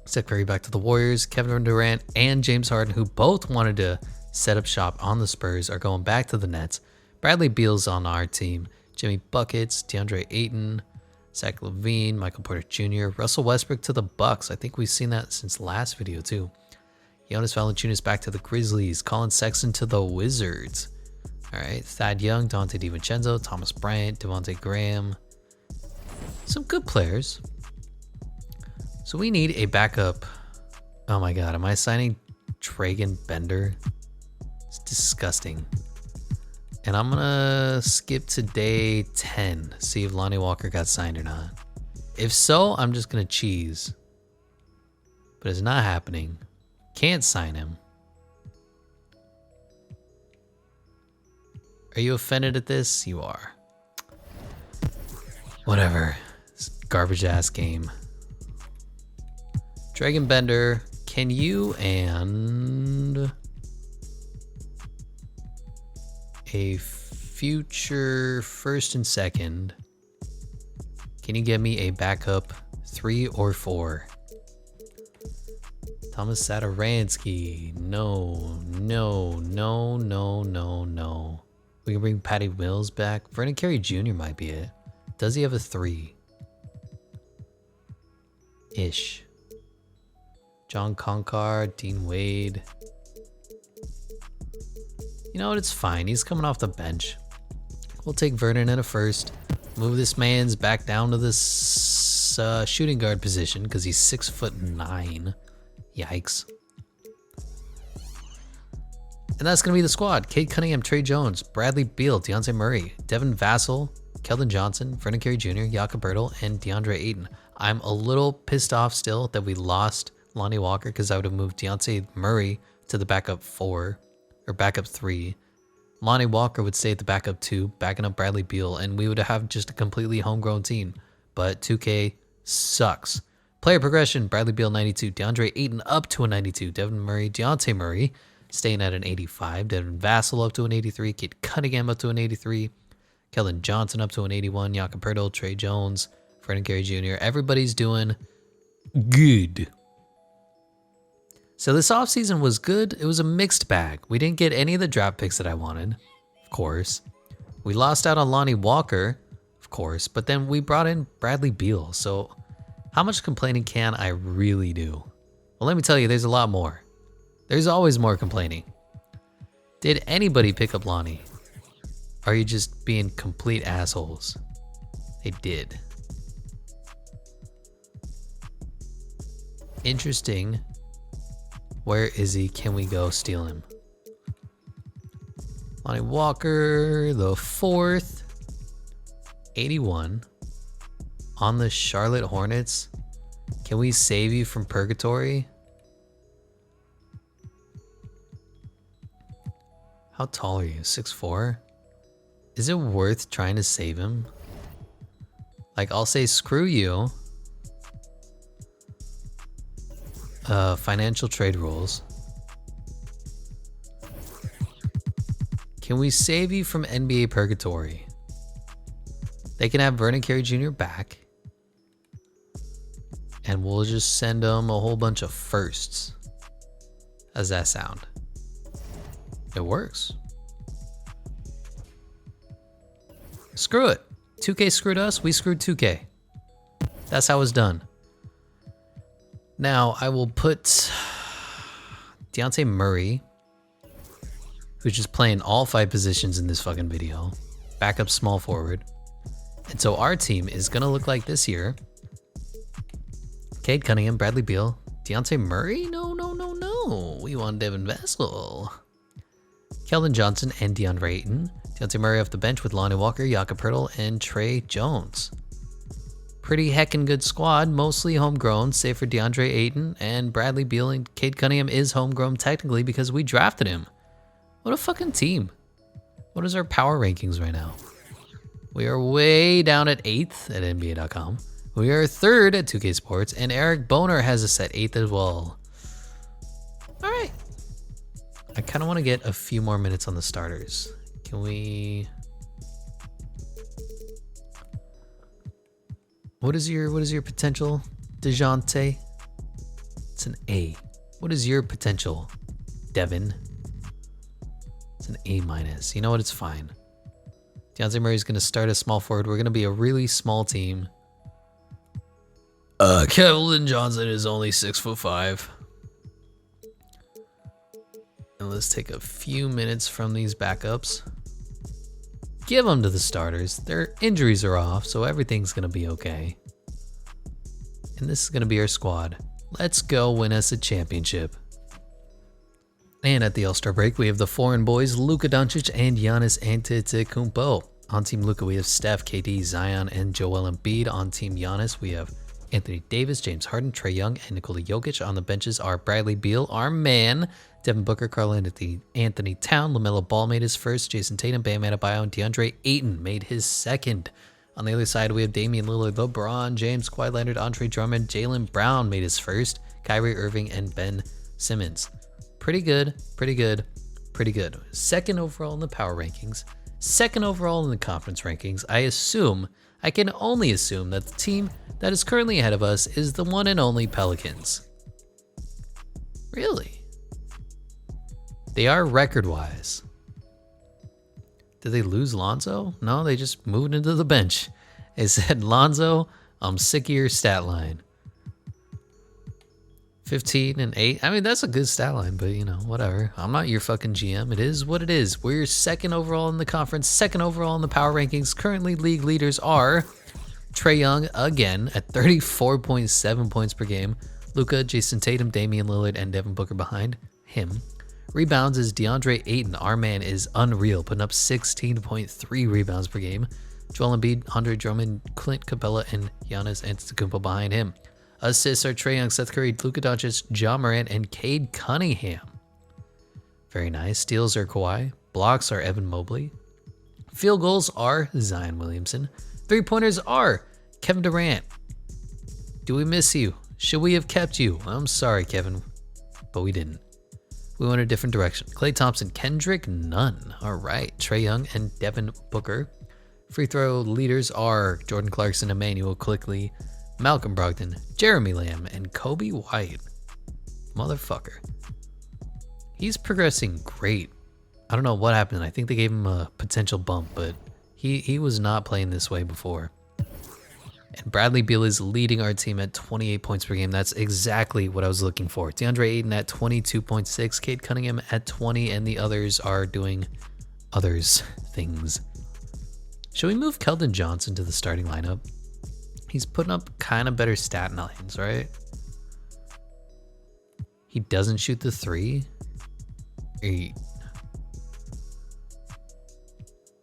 Steph Curry back to the Warriors. Kevin Durant and James Harden, who both wanted to set up shop on the Spurs, are going back to the Nets. Bradley Beal's on our team. Jimmy Buckets, DeAndre Ayton, Zach LaVine, Michael Porter Jr., Russell Westbrook to the Bucks. I think we've seen that since last video too. Jonas Valanciunas back to the Grizzlies. Colin Sexton to the Wizards. All right, Thad Young, Dante DiVincenzo, Thomas Bryant, Devontae Graham. Some good players. So we need a backup. Oh my God, am I signing Dragan Bender? It's disgusting. And I'm gonna skip to day 10, see if Lonnie Walker got signed or not. If so, I'm just gonna cheese. But it's not happening. Can't sign him. Are you offended at this? You are. Whatever. It's a garbage ass game. Dragan Bender, can you and a future first and second, can you get me a backup 3 or 4? Thomas Satoransky, no. We can bring Patty Mills back. Vernon Carey Jr. might be it. Does he have a 3? Ish. John Concar, Dean Wade. You know what? It's fine. He's coming off the bench. We'll take Vernon at a first. Move this man's back down to this shooting guard position because he's 6'9". Yikes. And that's going to be the squad. Cade Cunningham, Trey Jones, Bradley Beal, Deontay Murray, Devin Vassell, Keldon Johnson, Vernon Carey Jr., Jakob Poeltl, and DeAndre Ayton. I'm a little pissed off still that we lost Lonnie Walker because I would have moved Deontay Murray to the backup 4 or backup 3. Lonnie Walker would stay at the backup 2, backing up Bradley Beal, and we would have just a completely homegrown team. But 2K sucks. Player progression, Bradley Beal 92, DeAndre Ayton up to a 92, Devin Murray, Deontay Murray staying at an 85, Devin Vassell up to an 83, Cade Cunningham up to an 83, Keldon Johnson up to an 81, Jakob Poeltl, Trey Jones, Vernon Carey Jr. Everybody's doing good. So this offseason was good. It was a mixed bag. We didn't get any of the draft picks that I wanted, of course. We lost out on Lonnie Walker, of course, but then we brought in Bradley Beal. So how much complaining can I really do? Well, let me tell you, there's a lot more. There's always more complaining. Did anybody pick up Lonnie? Are you just being complete assholes? They did. Interesting. Where is he? Can we go steal him? Lonnie Walker, the 4th, 81 on the Charlotte Hornets. Can we save you from purgatory? How tall are you? 6'4"? Is it worth trying to save him? Like, I'll say screw you. Financial trade rules. Can we save you from NBA purgatory? They can have Vernon Carey Jr. back. And we'll just send them a whole bunch of firsts. How's that sound? It works. Screw it. 2K screwed us, we screwed 2K. That's how it's done. Now, I will put Deontay Murray, who's just playing all 5 positions in this fucking video, backup small forward. And so our team is going to look like this here. Cade Cunningham, Bradley Beal, Deontay Murray? No. We want Devin Vassell. Keldon Johnson and DeAndre Ayton. Deontay Murray off the bench with Lonnie Walker, Jakob Poeltl, and Trey Jones. Pretty heckin' good squad, mostly homegrown, save for DeAndre Ayton and Bradley Beal, and Cade Cunningham is homegrown technically because we drafted him. What a fucking team. What is our power rankings right now? We are way down at 8th at NBA.com. We are 3rd at 2K Sports, and Eric Boner has us at 8th as well. All right. I kind of want to get a few more minutes on the starters. Can we... What is your potential, DeJounte? It's an A. What is your potential, Devin? It's an A-. You know what? It's fine. DeAndre Murray's going to start as small forward. We're going to be a really small team. Keldon Johnson is only 6'5". And let's take a few minutes from these backups. Give them to the starters. Their injuries are off, so everything's going to be okay. And this is going to be our squad. Let's go win us a championship. And at the All-Star break, we have the foreign boys, Luka Doncic and Giannis Antetokounmpo. On Team Luka, we have Steph, KD, Zion, and Joel Embiid. On Team Giannis, we have Anthony Davis, James Harden, Trae Young, and Nikola Jokic. On the benches are Bradley Beal, our man, Devin Booker, Karl-Anthony Towns, LaMelo Ball made his first, Jason Tatum, Bam Adebayo, and DeAndre Ayton made his second. On the other side, we have Damian Lillard, LeBron James, Kawhi Leonard, Andre Drummond, Jaylen Brown made his first, Kyrie Irving, and Ben Simmons. Pretty good, pretty good, pretty good. Second overall in the power rankings, second overall in the conference rankings. I can only assume that the team that is currently ahead of us is the one and only Pelicans. Really? They are record-wise. Did they lose Lonzo? No, they just moved into the bench. They said, Lonzo, I'm sick of your stat line. 15 and 8. I mean, that's a good stat line, but you know, whatever. I'm not your fucking GM. It is what it is. We're second overall in the conference, second overall in the power rankings. Currently, league leaders are Trae Young, again, at 34.7 points per game. Luka, Jason Tatum, Damian Lillard, and Devin Booker behind him. Rebounds is DeAndre Ayton. Our man is unreal, putting up 16.3 rebounds per game. Joel Embiid, Andre Drummond, Clint Capella, and Giannis Antetokounmpo behind him. Assists are Trae Young, Seth Curry, Luka Doncic, Ja Morant, and Cade Cunningham. Very nice. Steals are Kawhi. Blocks are Evan Mobley. Field goals are Zion Williamson. Three-pointers are Kevin Durant. Do we miss you? Should we have kept you? I'm sorry, Kevin, but we didn't. We went a different direction. Klay Thompson, Kendrick Nunn. All right. Trae Young and Devin Booker. Free throw leaders are Jordan Clarkson, Emmanuel Quickley, Malcolm Brogdon, Jeremy Lamb, and Kobe White. Motherfucker. He's progressing great. I don't know what happened. I think they gave him a potential bump, but he was not playing this way before. And Bradley Beal is leading our team at 28 points per game. That's exactly what I was looking for. DeAndre Ayton at 22.6, Cade Cunningham at 20, and the others are doing things. Should we move Keldon Johnson to the starting lineup? He's putting up kind of better stat lines, right? He doesn't shoot the three. Are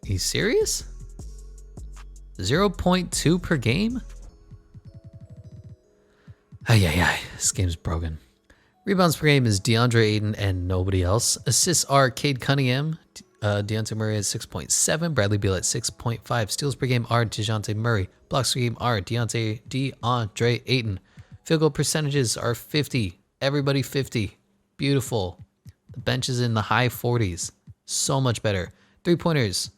you serious? 0.2 per game? This game's broken. Rebounds per game is DeAndre Ayton and nobody else. Assists are Cade Cunningham, Deontay Murray at 6.7, Bradley Beal at 6.5. Steals per game are DeJounte Murray. Blocks per game are DeAndre Ayton. Field goal percentages are 50. Everybody 50. Beautiful. The bench is in the high 40s. So much better. Three-pointers,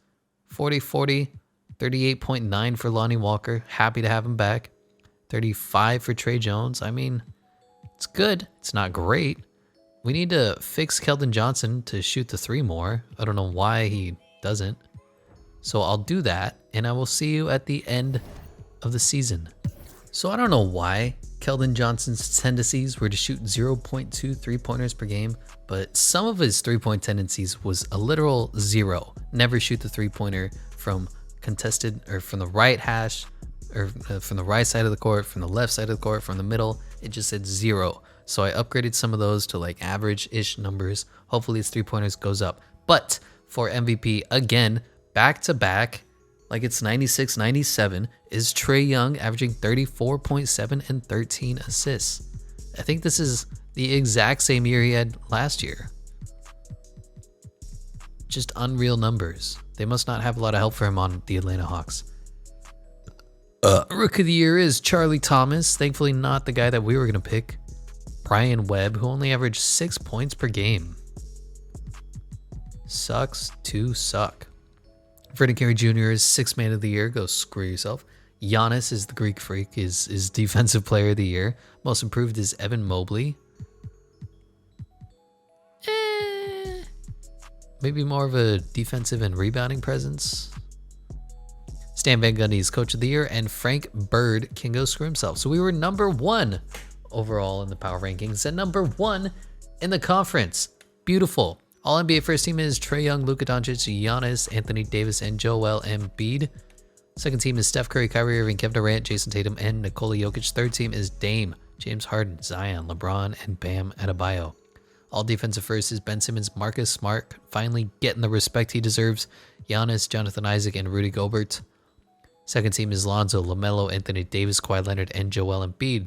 40-40. 38.9 for Lonnie Walker. Happy to have him back. 35 for Trey Jones. I mean, it's good. It's not great. We need to fix Keldon Johnson to shoot the three more. I don't know why he doesn't. So I'll do that, and I will see you at the end of the season. So I don't know why Keldon Johnson's tendencies were to shoot 0.2 three-pointers per game, but some of his three-point tendencies was a literal 0. Never shoot the three-pointer from contested or from the right hash or from the right side of the court, from the left side of the court, from the middle. It just said 0. So I upgraded some of those to like average-ish numbers. Hopefully his three-pointers goes up. But for MVP, again, back to back, like it's 96, 97, is Trae Young averaging 34.7 and 13 assists. I think this is the exact same year he had last year. Just unreal numbers. They must not have a lot of help for him on the Atlanta Hawks. Rookie of the year is Charlie Thomas. Thankfully not the guy that we were going to pick. Brian Webb, who only averaged 6 points per game. Sucks to suck. Freddie Carey Jr. is 6th man of the year. Go screw yourself. Giannis is the Greek freak, is defensive player of the year. Most improved is Evan Mobley. Maybe more of a defensive and rebounding presence. Stan Van Gundy is coach of the year, and Frank Bird can go screw himself. So we were number 1 overall in the power rankings and number 1 in the conference. Beautiful. All NBA first team is Trae Young, Luka Doncic, Giannis, Anthony Davis, and Joel Embiid. Second team is Steph Curry, Kyrie Irving, Kevin Durant, Jason Tatum, and Nikola Jokic. Third team is Dame, James Harden, Zion, LeBron, and Bam Adebayo. All defensive first is Ben Simmons, Marcus Smart, finally getting the respect he deserves. Giannis, Jonathan Isaac, and Rudy Gobert. Second team is Lonzo, LaMelo, Anthony Davis, Kawhi Leonard, and Joel Embiid.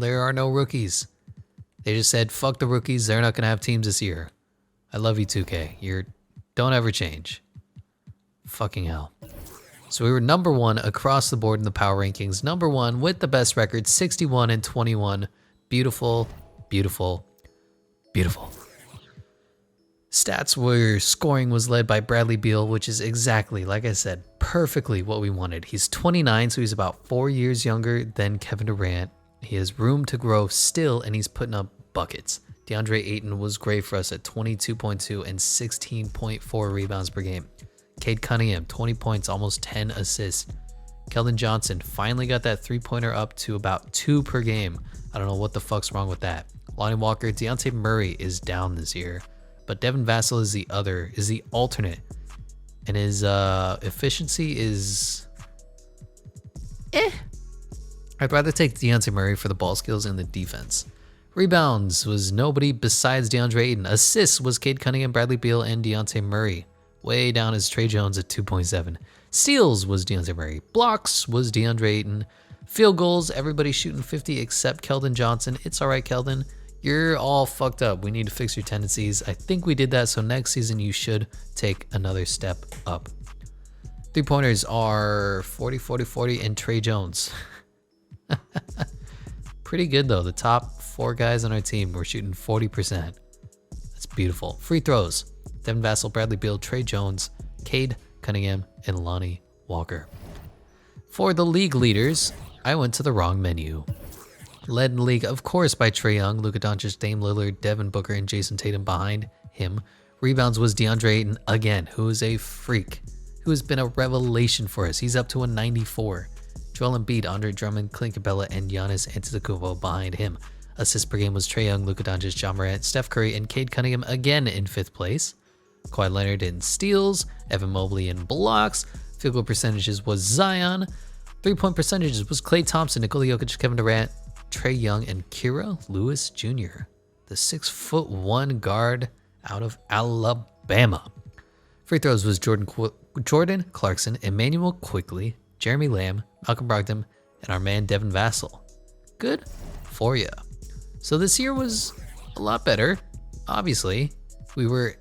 There are no rookies. They just said, fuck the rookies. They're not going to have teams this year. I love you, 2K. Don't ever change. Fucking hell. So we were number 1 across the board in the power rankings. Number 1 with the best record, 61 and 21. Beautiful, beautiful, beautiful. Stats were scoring was led by Bradley Beal, which is exactly, like I said, perfectly what we wanted. He's 29, so he's about 4 years younger than Kevin Durant. He has room to grow still, and he's putting up buckets. DeAndre Ayton was great for us at 22.2 and 16.4 rebounds per game. Cade Cunningham, 20 points, almost 10 assists. Keldon Johnson finally got that three-pointer up to about 2 per game. I don't know what the fuck's wrong with that. Lonnie Walker, Dejounte Murray is down this year, but Devin Vassell is the alternate, and his efficiency is I'd rather take Dejounte Murray for the ball skills and the defense. Rebounds was nobody besides DeAndre Ayton. Assists was Cade Cunningham, Bradley Beal, and Dejounte Murray. Way down is Trey Jones at 2.7. Steals was Dejounte Murray. Blocks was DeAndre Ayton. Field goals, everybody shooting 50 except Keldon Johnson. It's all right, Keldon. You're all fucked up. We need to fix your tendencies. I think we did that, so next season you should take another step up. Three-pointers are 40, 40, 40, and Trey Jones. Pretty good, though. The top 4 guys on our team were shooting 40%. That's beautiful. Free throws. Devin Vassell, Bradley Beal, Trey Jones, Cade Cunningham, and Lonnie Walker. For the league leaders, I went to the wrong menu. Led in the league, of course, by Trae Young, Luka Doncic, Dame Lillard, Devin Booker, and Jason Tatum behind him. Rebounds was DeAndre Ayton again, who is a freak, who has been a revelation for us. He's up to a 94. Joel Embiid, Andre Drummond, Clint Capella, and Giannis Antetokounmpo behind him. Assists per game was Trae Young, Luka Doncic, John Morant, Steph Curry, and Cade Cunningham again in 5th place. Kawhi Leonard in steals, Evan Mobley in blocks. Field goal percentages was Zion. 3-point percentages was Klay Thompson, Nikola Jokic, Kevin Durant, Trae Young, and Kira Lewis Jr., the 6'1" guard out of Alabama. Free throws was Jordan Clarkson, Emmanuel Quickley, Jeremy Lamb, Malcolm Brogdon, and our man Devin Vassell. Good for ya. So this year was a lot better, obviously. We were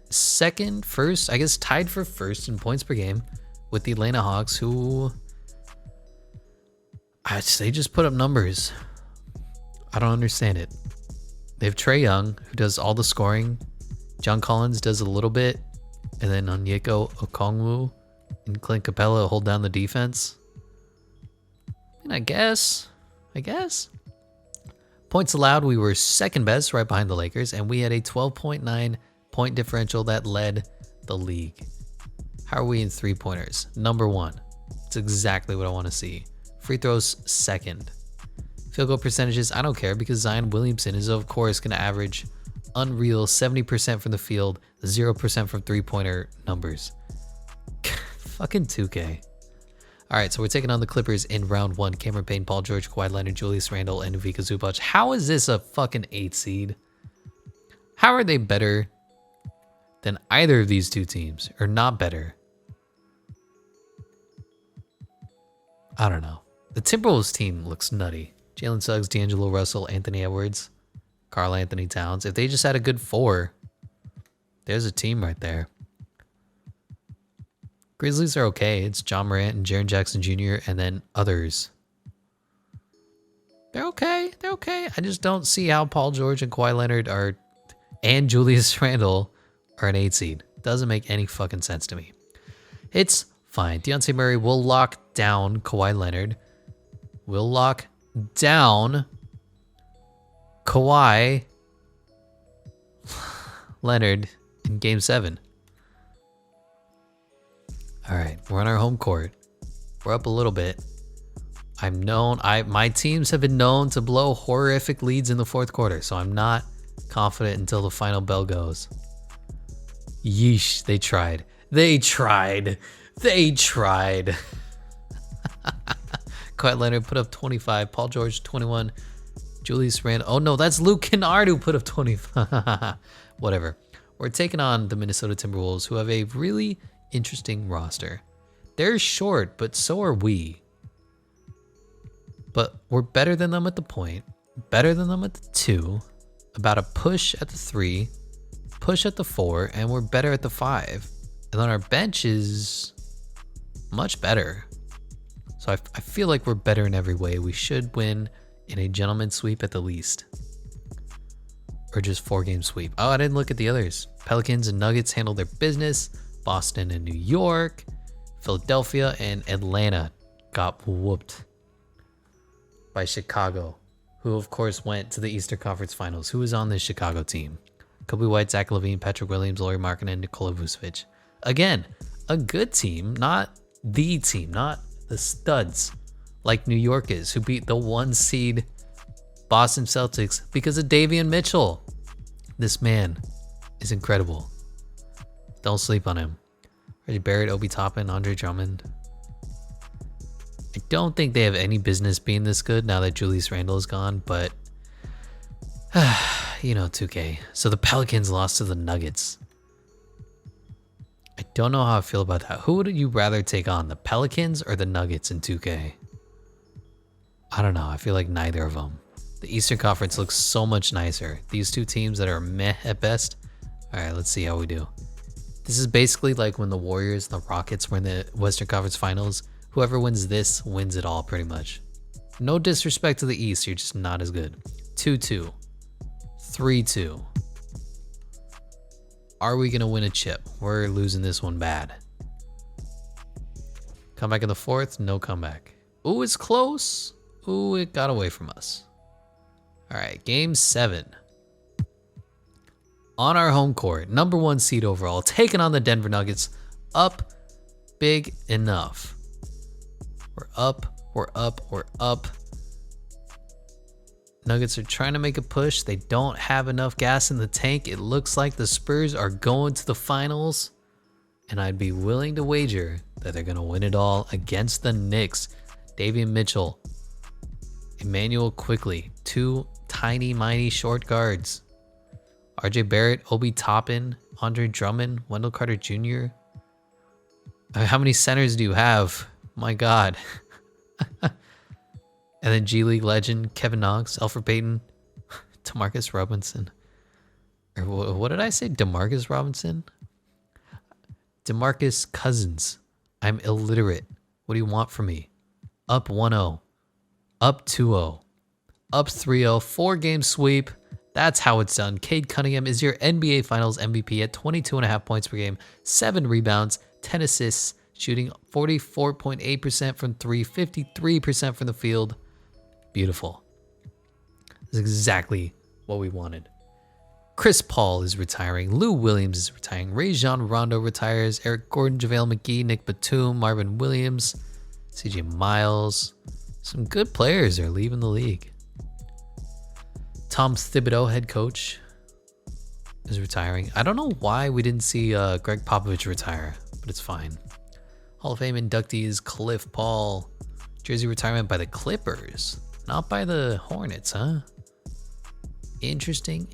first, I guess tied for first in points per game with the Atlanta Hawks, who they just put up numbers. I don't understand it. They have Trae Young, who does all the scoring. John Collins does a little bit. And then Onyeka Okongwu and Clint Capella hold down the defense. And I guess. Points allowed, we were second best, right behind the Lakers. And we had a 12.9 point differential that led the league. How are we in three-pointers? Number 1. It's exactly what I want to see. Free throws, 2nd. Field goal percentages, I don't care, because Zion Williamson is, of course, going to average unreal 70% from the field, 0% from three-pointer numbers. Fucking 2K. All right, so we're taking on the Clippers in round 1. Cameron Payne, Paul George, Kawhi Leonard, Julius Randle, and Ivica Zubac. How is this a fucking 8 seed? How are they better than either of these two teams, or not better. I don't know. The Timberwolves team looks nutty. Jalen Suggs, D'Angelo Russell, Anthony Edwards, Karl Anthony Towns. If they just had a good 4, there's a team right there. Grizzlies are okay. It's John Morant and Jaren Jackson Jr. and then others. They're okay. They're okay. I just don't see how Paul George and Kawhi Leonard are, and Julius Randle are an 8 seed. Doesn't make any fucking sense to me. It's fine. Dejounte Murray will lock down Kawhi Leonard. Will lock down Kawhi Leonard in Game 7. All right, we're on our home court. We're up a little bit. My teams have been known to blow horrific leads in the fourth quarter, so I'm not confident until the final bell goes. Yeesh, they tried. They tried. Kawhi Leonard put up 25. Paul George, 21. Julius Randle. Oh, no, that's Luke Kennard who put up 25. Whatever. We're taking on the Minnesota Timberwolves, who have a really interesting roster. They're short, but so are we. But we're better than them at the point, better than them at the 2, about a push at the 3, push at the 4, and we're better at the 5. And then our bench is much better. So I feel like we're better in every way. We should win in a gentleman's sweep at the least. Or just 4-game sweep. Oh, I didn't look at the others. Pelicans and Nuggets handled their business. Boston and New York. Philadelphia and Atlanta got whooped by Chicago, who of course went to the Eastern Conference Finals. Who was on this Chicago team? Kobe White, Zach LaVine, Patrick Williams, Lauri Markkanen, Nikola Vucevic. Again, a good team, not the team, not the studs like New York is, who beat the 1 seed Boston Celtics because of Davion Mitchell. This man is incredible. Don't sleep on him. Reggie Barrett, Obi Toppin, Andre Drummond. I don't think they have any business being this good now that Julius Randle is gone, but you know, 2K. So the Pelicans lost to the Nuggets. I don't know how I feel about that. Who would you rather take on, the Pelicans or the Nuggets in 2K? I don't know. I feel like neither of them. The Eastern Conference looks so much nicer. These two teams that are meh at best. All right, let's see how we do. This is basically like when the Warriors and the Rockets were in the Western Conference Finals. Whoever wins this wins it all pretty much. No disrespect to the East, you're just not as good. 2-2. 3-2. Are we going to win a chip? We're losing this one bad. Comeback in the 4th, no comeback. Ooh, it's close. Ooh, it got away from us. All right, Game 7. On our home court, number 1 seed overall, taking on the Denver Nuggets. Up big enough. We're up. Nuggets are trying to make a push. They don't have enough gas in the tank. It looks like the Spurs are going to the finals. And I'd be willing to wager that they're going to win it all against the Knicks. Davion Mitchell, Emmanuel Quickley, 2 tiny, miny short guards. RJ Barrett, Obi Toppin, Andre Drummond, Wendell Carter Jr. How many centers do you have? My God. And then G League legend Kevin Knox, Alfred Payton, DeMarcus Robinson. Or what did I say? DeMarcus Robinson? DeMarcus Cousins. I'm illiterate. What do you want from me? Up 1-0. Up 2-0. Up 3-0. 4-game sweep. That's how it's done. Cade Cunningham is your NBA Finals MVP at 22.5 points per game, 7 rebounds, 10 assists, shooting 44.8% from 3, 53% from the field. Beautiful. This is exactly what we wanted. Chris Paul is retiring. Lou Williams is retiring. Rajon Rondo retires. Eric Gordon, JaVale McGee, Nick Batum, Marvin Williams, CJ Miles. Some good players are leaving the league. Tom Thibodeau, head coach, is retiring. I don't know why we didn't see Greg Popovich retire, but it's fine. Hall of Fame inductees Cliff Paul. Jersey retirement by the Clippers, not by the Hornets, huh? Interesting.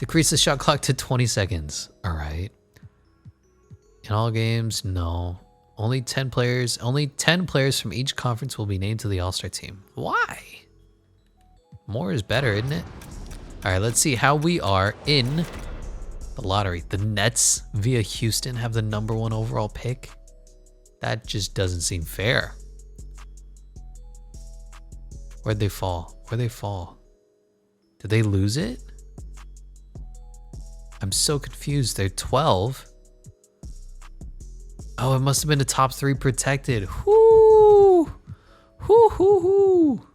Decrease the shot clock to 20 seconds. All right. In all games, no. Only 10 players. Only 10 players from each conference will be named to the All-Star team. Why? More is better, isn't it? All right, let's see how we are in the lottery. The Nets via Houston have the #1 overall pick. That just doesn't seem fair. Where'd they fall? Where'd they fall? Did they lose it? I'm so confused. They're 12. Oh, it must have been the top 3 protected. Whoo! Whoo, hoo, hoo.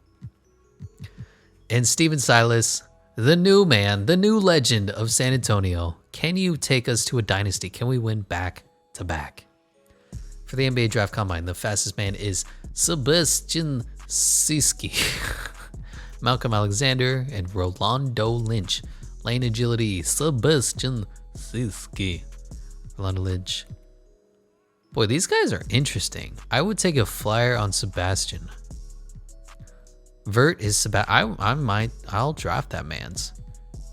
And Steven Silas, the new man, the new legend of San Antonio. Can you take us to a dynasty? Can we win back to back? For the NBA Draft Combine, the fastest man is Sebastian Siski, Malcolm Alexander, and Rolando Lynch. Lane agility, Sebastian Siski. Rolando Lynch. Boy, these guys are interesting. I would take a flyer on Sebastian. Vert is I'll draft that man's.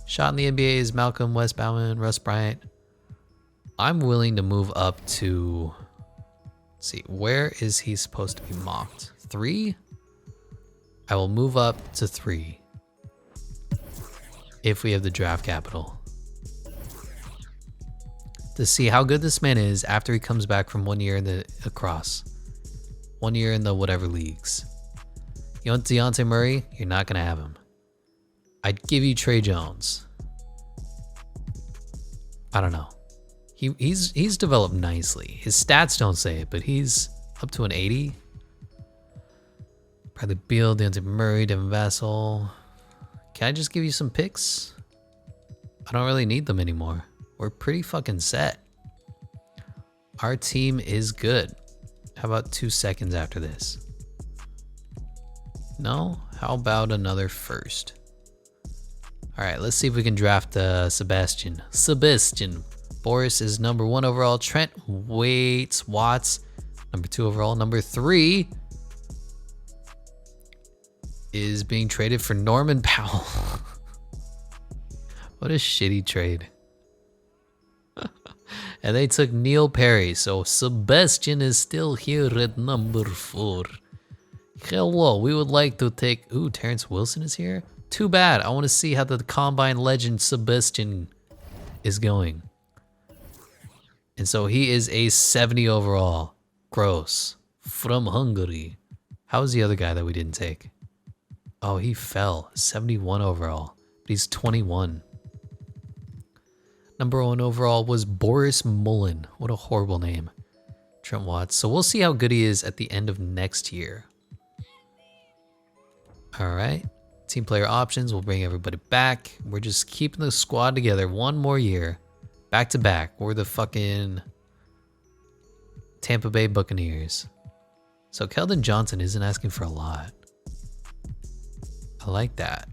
Shot in the NBA is Malcolm Westbauman, Russ Bryant. I'm willing to move up to, let's see, where is he supposed to be mocked? 3? I will move up to 3 if we have the draft capital to see how good this man is after he comes back from 1 year in the across, 1 year in the whatever leagues. You want Deontay Murray? You're not gonna have him. I'd give you Trey Jones. I don't know. He's developed nicely. His stats don't say it, but he's up to an 80. Bradley Beal, Deontay Murray, Devin Vassell. Can I just give you some picks? I don't really need them anymore. We're pretty fucking set. Our team is good. How about 2 seconds after this? No? How about another first? All right, let's see if we can draft Sebastian. Boris is #1 overall. Trent Watts, #2 overall. #3 is being traded for Norman Powell. What a shitty trade. And they took Neil Perry, so Sebastian is still here at #4. Hello, we would like to take... Ooh, Terrence Wilson is here? Too bad. I want to see how the Combine legend Sebastian is going. And so he is a 70 overall. Gross. From Hungary. How's the other guy that we didn't take? Oh, he fell. 71 overall. But he's 21. #1 overall was Boris Mullen. What a horrible name. Trent Watts. So we'll see how good he is at the end of next year. All right. Team player options. We'll bring everybody back. We're just keeping the squad together 1 more year. Back to back. We're the fucking Tampa Bay Buccaneers. So Keldon Johnson isn't asking for a lot. I like that.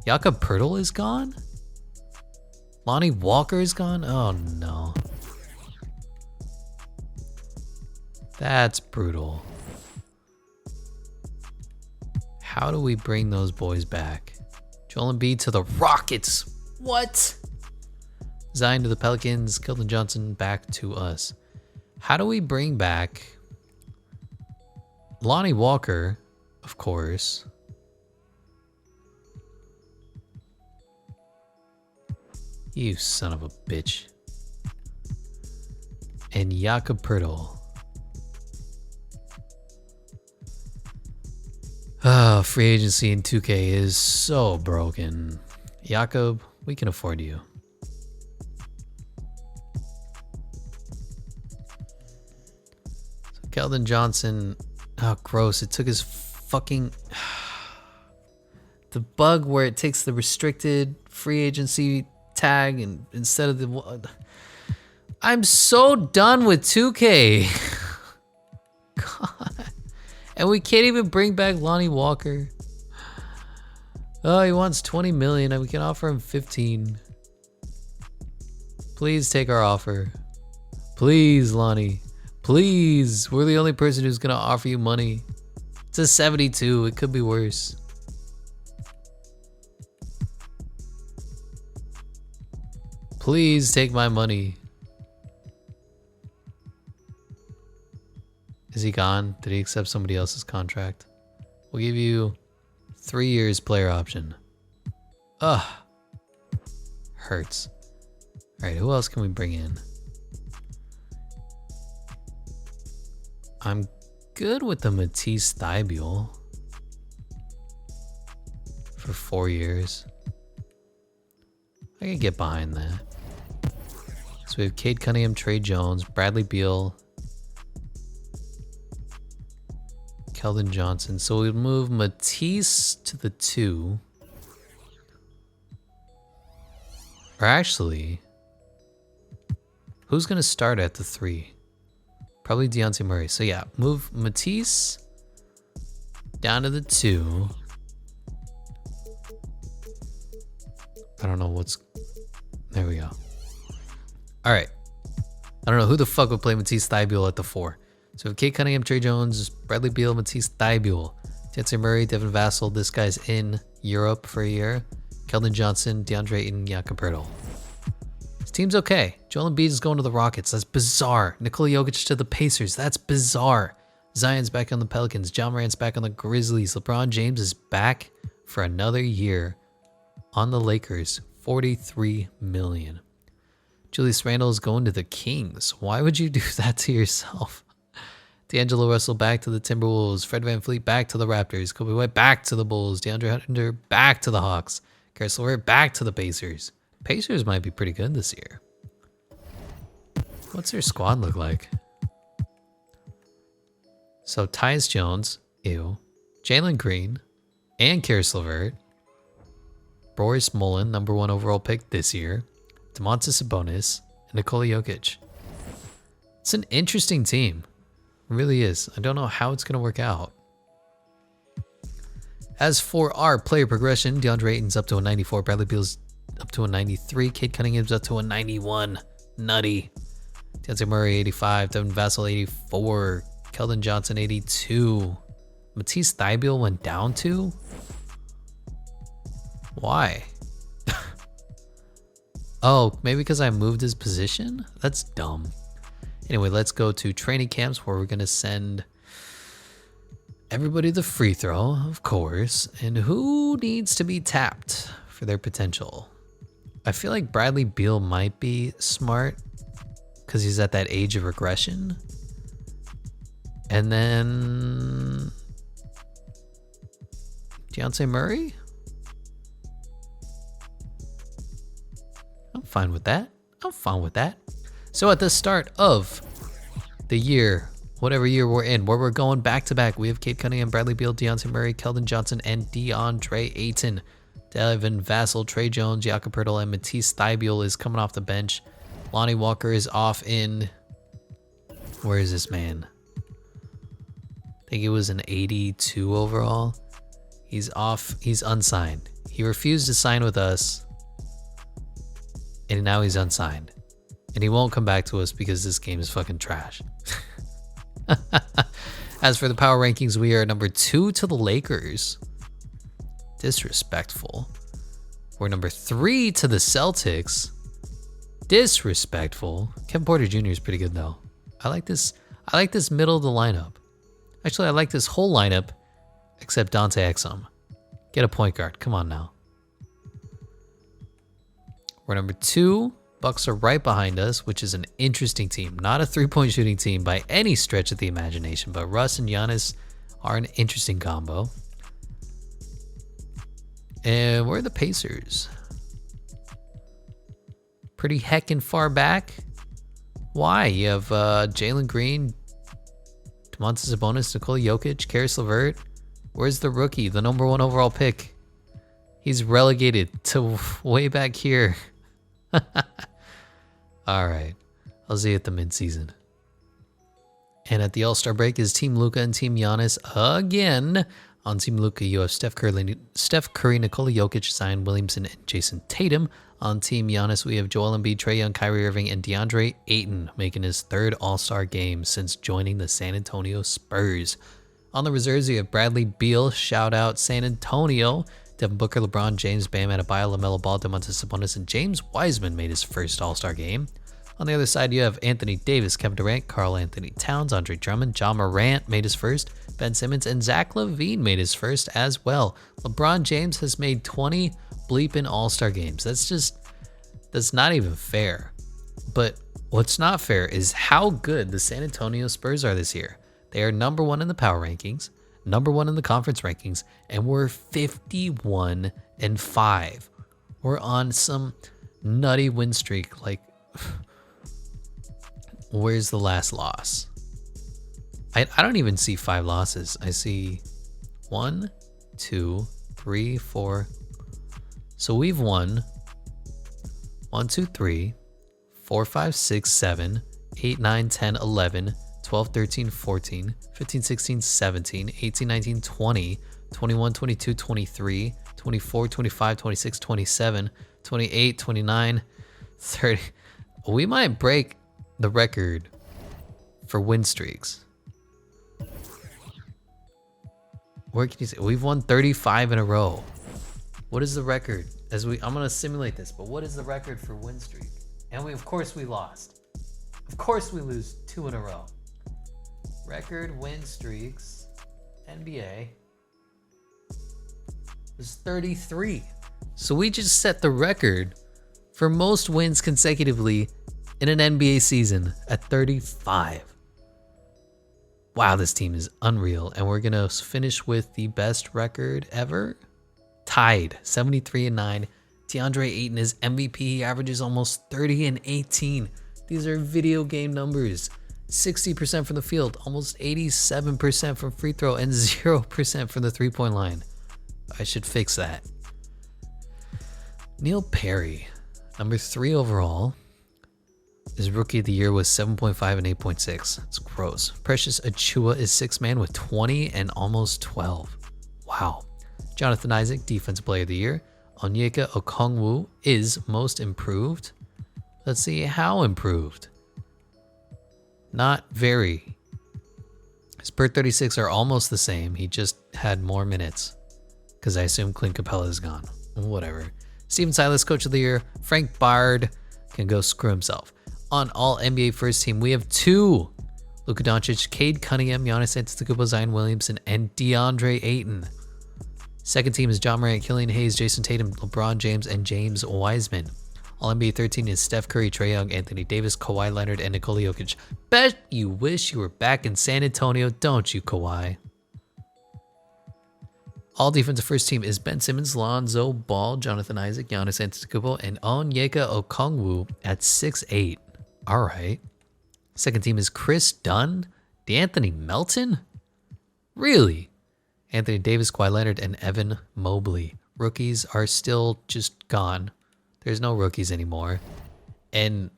Jakob Poeltl is gone? Lonnie Walker is gone? Oh no. That's brutal. How do we bring those boys back? Joel Embiid to the Rockets. What? Zion to the Pelicans. Keldon Johnson back to us. How do we bring back Lonnie Walker, of course. You son of a bitch. And Jakob Poeltl. Free agency in 2K is so broken. Jakob, we can afford you. So Keldon Johnson, oh gross, it took his fucking... the bug where it takes the restricted free agency tag and instead of the... I'm so done with 2K. God. And we can't even bring back Lonnie Walker. Oh, he wants 20 million and we can offer him 15. Please take our offer. Please, Lonnie. Please. We're the only person who's going to offer you money. It's a 72. It could be worse. Please take my money. Is he gone? Did he accept somebody else's contract? We'll give you 3 years player option. Ugh. Hurts. All right, who else can we bring in? I'm good with the Matisse Thybulle for 4 years. I can get behind that. So we have Cade Cunningham, Trey Jones, Bradley Beal, Keldon Johnson. So we'd move Matisse to the 2. Or actually, who's going to start at the 3? Probably Deontay Murray. So yeah, move Matisse down to the 2. I don't know what's... There we go. All right. I don't know who the fuck would play Matisse Thybulle at the 4. So we have Cade Cunningham, Trey Jones, Bradley Beal, Matisse Thybulle, Deontay Murray, Devin Vassell. This guy's in Europe for a year. Keldon Johnson, DeAndre Ayton, Jakob Poeltl. His team's okay. Joel Embiid is going to the Rockets. That's bizarre. Nikola Jokic to the Pacers. That's bizarre. Zion's back on the Pelicans. John Morant's back on the Grizzlies. LeBron James is back for another year on the Lakers. $43 million. Julius Randle is going to the Kings. Why would you do that to yourself? D'Angelo Russell back to the Timberwolves. Fred VanVleet back to the Raptors. Kobe White back to the Bulls. DeAndre Hunter back to the Hawks. Caris LeVert back to the Pacers. Pacers might be pretty good this year. What's their squad look like? So Tyus Jones, ew. Jalen Green, and Caris LeVert. Boris Mullen, number 1 overall pick this year. Domantas Sabonis, and Nikola Jokic. It's an interesting team. It really is. I don't know how it's going to work out. As for our player progression, DeAndre Ayton's up to a 94. Bradley Beal's up to a 93. Cade Cunningham's up to a 91. Nutty. Deontay Murray, 85. Devin Vassell, 84. Keldon Johnson, 82. Matisse Thybulle went down to? Why? Oh, maybe because I moved his position? That's dumb. Anyway, let's go to training camps where we're going to send everybody the free throw, of course. And who needs to be tapped for their potential? I feel like Bradley Beal might be smart because he's at that age of regression. And then Deontay Murray? I'm fine with that. I'm fine with that. So at the start of the year, whatever year we're in, where we're going back to back, we have Cade Cunningham, Bradley Beal, Deontay Murray, Keldon Johnson, and DeAndre Ayton. Devin Vassell, Trey Jones, Jakob Poeltl, and Matisse Thybulle is coming off the bench. Lonnie Walker is off in... Where is this man? I think it was an 82 overall. He's off. He's unsigned. He refused to sign with us. And now he's unsigned. And he won't come back to us because this game is fucking trash. As for the power rankings, we are number 2 to the Lakers. Disrespectful. We're number 3 to the Celtics. Disrespectful. Kevin Porter Jr. is pretty good though. I like this middle of the lineup. Actually, I like this whole lineup except Dante Exum. Get a point guard. Come on now. We're number 2. Bucks are right behind us, which is an interesting team. Not a three-point shooting team by any stretch of the imagination, but Russ and Giannis are an interesting combo. And we're the Pacers. Pretty heckin' far back. Why? You have Jalen Green, Domantas Sabonis, Nikola Jokic, Caris LeVert. Where's the rookie, the number 1 overall pick? He's relegated to way back here. All right. I'll see you at the midseason. And at the All-Star break is Team Luka and Team Giannis again. On Team Luka, you have Steph Curry, Nikola Jokic, Zion Williamson, and Jason Tatum. On Team Giannis, we have Joel Embiid, Trae Young, Kyrie Irving, and DeAndre Ayton, making his 3rd All-Star game since joining the San Antonio Spurs. On the reserves, we have Bradley Beal, shout out San Antonio, Devin Booker, LeBron James, Bam Adebayo, LaMelo Ball, Domantas Sabonis, and James Wiseman made his first All-Star game. On the other side, you have Anthony Davis, Kevin Durant, Karl Anthony Towns, Andre Drummond, John Morant made his first, Ben Simmons, and Zach LaVine made his first as well. LeBron James has made 20 bleeping All-Star games. That's not even fair. But what's not fair is how good the San Antonio Spurs are this year. They are number 1 in the power rankings, number 1 in the conference rankings, and we're 51-5. We're on some nutty win streak. Like, where's the last loss? I don't even see 5 losses. I see 1, 2, 3, 4. So we've won 1, 2, 3, 4, 5, 6, 7, 8, 9, 10, 11, 12, 13, 14, 15, 16, 17, 18, 19, 20, 21, 22, 23, 24, 25, 26, 27, 28, 29, 30. We might break the record for win streaks. Where can you say we've won 35 in a row? What is the record? I'm gonna simulate this, but what is the record for win streak? And of course we lost. Of course we lose 2 in a row. Record win streaks, NBA, is 33. So we just set the record for most wins consecutively in an NBA season at 35. Wow, this team is unreal. And we're going to finish with the best record ever. Tied, 73-9. DeAndre Ayton is MVP. He averages almost 30 and 18. These are video game numbers. 60% from the field, almost 87% from free throw, and 0% from the three-point line. I should fix that. Neil Perry, number 3 overall. His rookie of the year was 7.5 and 8.6. It's gross. Precious Achua is 6th man with 20 and almost 12. Wow. Jonathan Isaac, defensive player of the year. Onyeka Okongwu is most improved. Let's see how improved. Not very. Spur 36 are almost the same. He just had more minutes. Because I assume Clint Capella is gone. Whatever. Steven Silas, coach of the year. Frank Bard can go screw himself. On all NBA first team, we have 2. Luka Doncic, Cade Cunningham, Giannis Antetokounmpo, Zion Williamson, and DeAndre Ayton. Second team is John Morant, Killian Hayes, Jason Tatum, LeBron James, and James Wiseman. All NBA 13 is Steph Curry, Trae Young, Anthony Davis, Kawhi Leonard, and Nikola Jokic. Bet you wish you were back in San Antonio, don't you, Kawhi? All defensive first team is Ben Simmons, Lonzo Ball, Jonathan Isaac, Giannis Antetokounmpo, and Onyeka Okongwu at 6'8". All right. Second team is Chris Dunn, DeAnthony Melton? Really? Anthony Davis, Kawhi Leonard, and Evan Mobley. Rookies are still just gone. There's no rookies anymore. And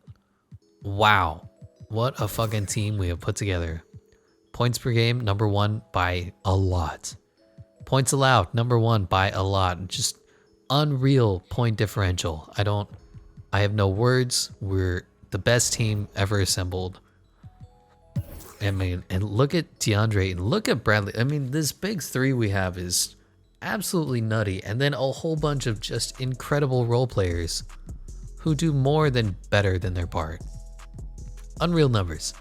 wow, what a fucking team we have put together. Points per game, number 1 by a lot. Points allowed, number 1 by a lot. Just unreal point differential. I have no words. We're the best team ever assembled. I mean, and look at DeAndre and look at Bradley. I mean, this big 3 we have is absolutely nutty. And then a whole bunch of just incredible role players who do more than better than their part. Unreal numbers.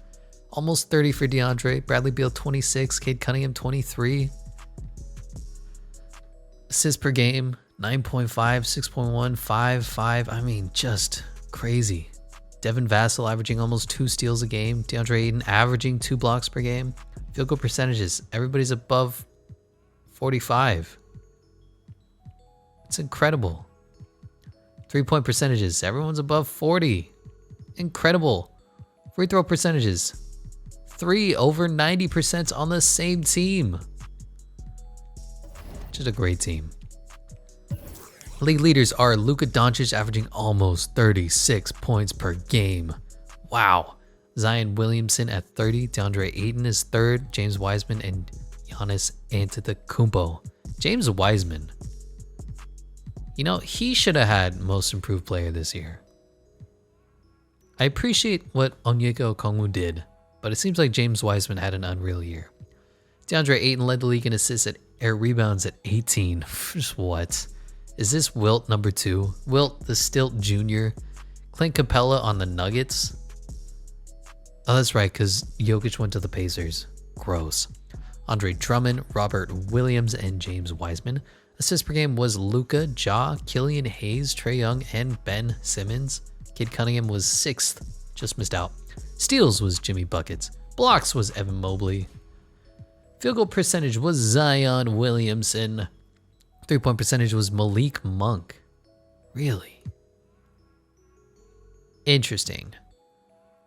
Almost 30 for DeAndre. Bradley Beal 26. Cade Cunningham 23. Assists per game 9.5, 6.1, 5. I mean, just crazy. Devin Vassell averaging almost 2 steals a game. DeAndre Ayton averaging 2 blocks per game. Field goal percentages. Everybody's above 45. It's incredible. 3-point percentages. Everyone's above 40. Incredible. Free throw percentages. 3 over 90% on the same team. Just a great team. League leaders are Luka Doncic averaging almost 36 points per game. Wow. Zion Williamson at 30. DeAndre Ayton is 3rd. James Wiseman and Giannis Antetokounmpo. James Wiseman. You know, he should have had most improved player this year. I appreciate what Onyeka Okongwu did, but it seems like James Wiseman had an unreal year. DeAndre Ayton led the league in assists at Air rebounds at 18. Just what? Is this Wilt number 2? Wilt the Stilt Jr.? Clint Capella on the Nuggets? Oh, that's right, because Jokic went to the Pacers. Gross. Andre Drummond, Robert Williams, and James Wiseman. Assists per game was Luka, Ja, Killian Hayes, Trae Young, and Ben Simmons. Kid Cunningham was 6th. Just missed out. Steals was Jimmy Buckets. Blocks was Evan Mobley. Field goal percentage was Zion Williamson. 3-point percentage was Malik Monk. Really? Interesting.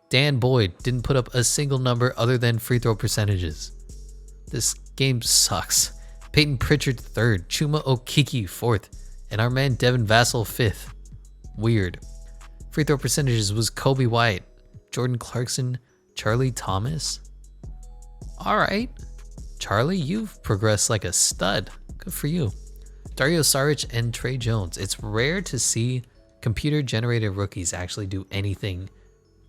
Dan Boyd didn't put up a single number other than free throw percentages. This game sucks. Peyton Pritchard 3rd, Chuma Okeke 4th, and our man Devin Vassell 5th. Weird. Free throw percentages was Kobe White, Jordan Clarkson, Charlie Thomas. All right. Charlie, you've progressed like a stud. Good for you. Dario Saric and Trey Jones. It's rare to see computer-generated rookies actually do anything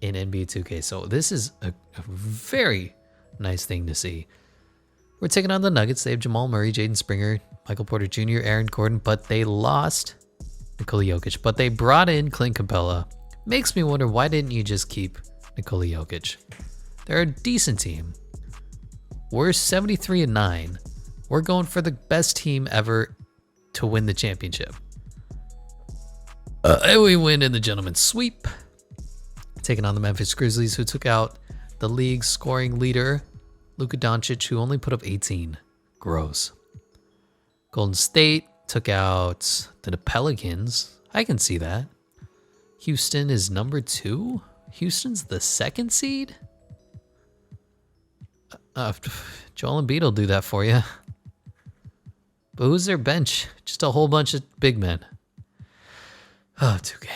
in NBA 2K, so this is a very nice thing to see. We're taking on the Nuggets. They have Jamal Murray, Jaden Springer, Michael Porter Jr., Aaron Gordon, but they lost Nikola Jokic. But they brought in Clint Capella. Makes me wonder, why didn't you just keep Nikola Jokic? They're a decent team. We're 73-9. We're going for the best team ever to win the championship. And we win in the gentleman's sweep. Taking on the Memphis Grizzlies, who took out the league's scoring leader, Luka Doncic, who only put up 18. Gross. Golden State took out the Pelicans. I can see that. Houston is number 2. Houston's the 2nd seed? Joel Embiid will do that for you. But who's their bench? Just a whole bunch of big men. Oh, 2K.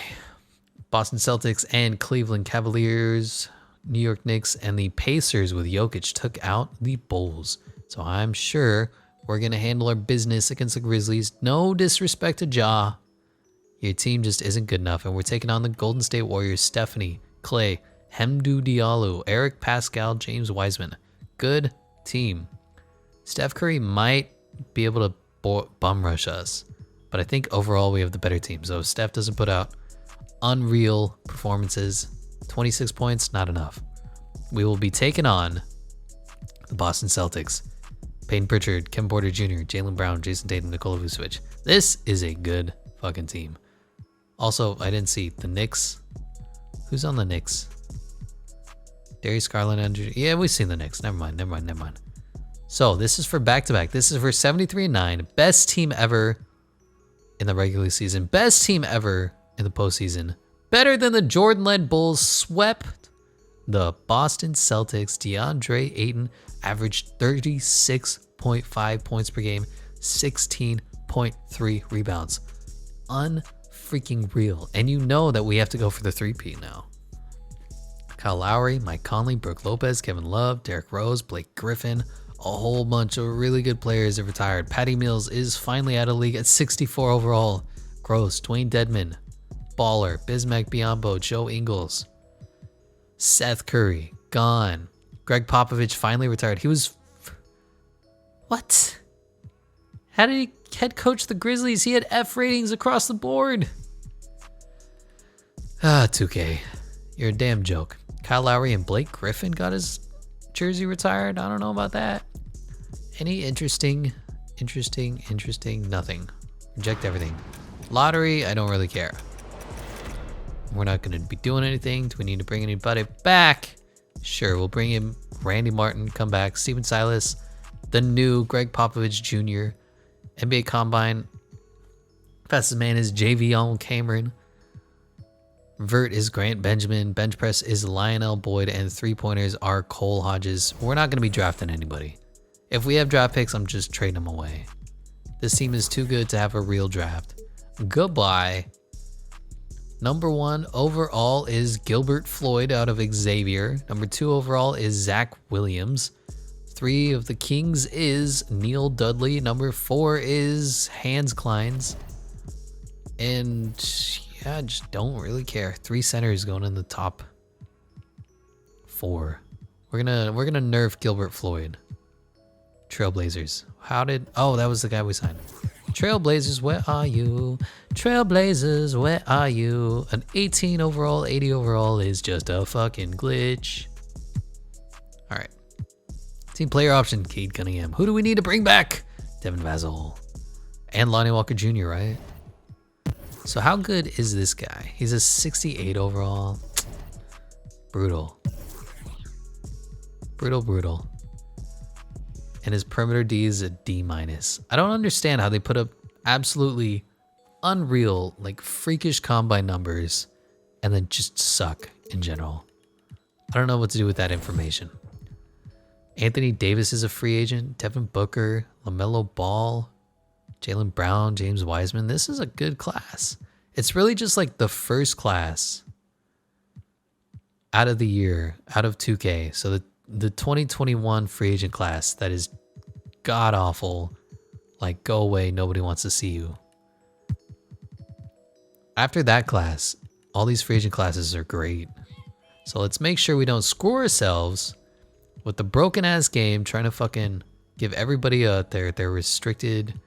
Boston Celtics and Cleveland Cavaliers, New York Knicks, and the Pacers with Jokic took out the Bulls. So I'm sure we're going to handle our business against the Grizzlies. No disrespect to Ja. Your team just isn't good enough. And we're taking on the Golden State Warriors, Stephanie, Clay, Hamdou Diallo, Eric Pascal, James Wiseman. Good team. Steph Curry might be able to bum rush us, but I think overall we have the better team. So if Steph doesn't put out unreal performances, 26 points, not enough. We will be taking on the Boston Celtics. Peyton Pritchard, Kevin Porter Jr., Jaylen Brown, Jason Tatum, Nikola Vucevic. This is a good fucking team. Also, I didn't see the Knicks. Who's on the Knicks? Darius Garland, Andrew. Yeah, we've seen the Knicks. Never mind. So this is for back-to-back. This is for 73-9. Best team ever in the regular season. Best team ever in the postseason. Better than the Jordan-led Bulls swept the Boston Celtics. DeAndre Ayton averaged 36.5 points per game, 16.3 rebounds. Unfreaking real. And you know that we have to go for the 3P now. Kyle Lowry, Mike Conley, Brook Lopez, Kevin Love, Derrick Rose, Blake Griffin. A whole bunch of really good players have retired. Patty Mills is finally out of league at 64 overall. Gross. Dwayne Dedman, Baller, Bismack Biyombo, Joe Ingles, Seth Curry, gone. Greg Popovich finally retired. He was... What? How did he head coach the Grizzlies? He had F ratings across the board. 2K. You're a damn joke. Kyle Lowry and Blake Griffin got his jersey retired. I don't know about that. Any interesting, nothing. Reject everything. Lottery, I don't really care. We're not going to be doing anything. Do we need to bring anybody back? Sure, we'll bring in Randy Martin, come back. Steven Silas, the new Greg Popovich Jr. NBA Combine. Fastest man is JV on Cameron. Vert is Grant Benjamin. Bench press is Lionel Boyd. And 3-pointers are Cole Hodges. We're not going to be drafting anybody. If we have draft picks, I'm just trading them away. This team is too good to have a real draft. Goodbye. Number 1 overall is Gilbert Floyd out of Xavier. Number 2 overall is Zach Williams. 3 of the Kings is Neil Dudley. Number 4 is Hans Kleins. And yeah, just don't really care. 3 centers going in the top 4. We're gonna nerf Gilbert Floyd. Trailblazers. Oh, that was the guy we signed. Trailblazers, where are you? Trailblazers, where are you? An 18 overall, 80 overall is just a fucking glitch. All right. Team player option, Cade Cunningham. Who do we need to bring back? Devin Vassell. And Lonnie Walker Jr., right? So how good is this guy? He's a 68 overall. Brutal. Brutal. And his perimeter D is a D-. I don't understand how they put up absolutely unreal, like freakish combine numbers and then just suck in general. I don't know what to do with that information. Anthony Davis is a free agent. Devin Booker, LaMelo Ball, Jaylen Brown, James Wiseman. This is a good class. It's really just like the first class out of the year, out of 2K. So the 2021 free agent class that is god awful. Like, go away, nobody wants to see you. After that class, all these free agent classes are great. So let's make sure we don't screw ourselves with the broken ass game trying to fucking give everybody their restricted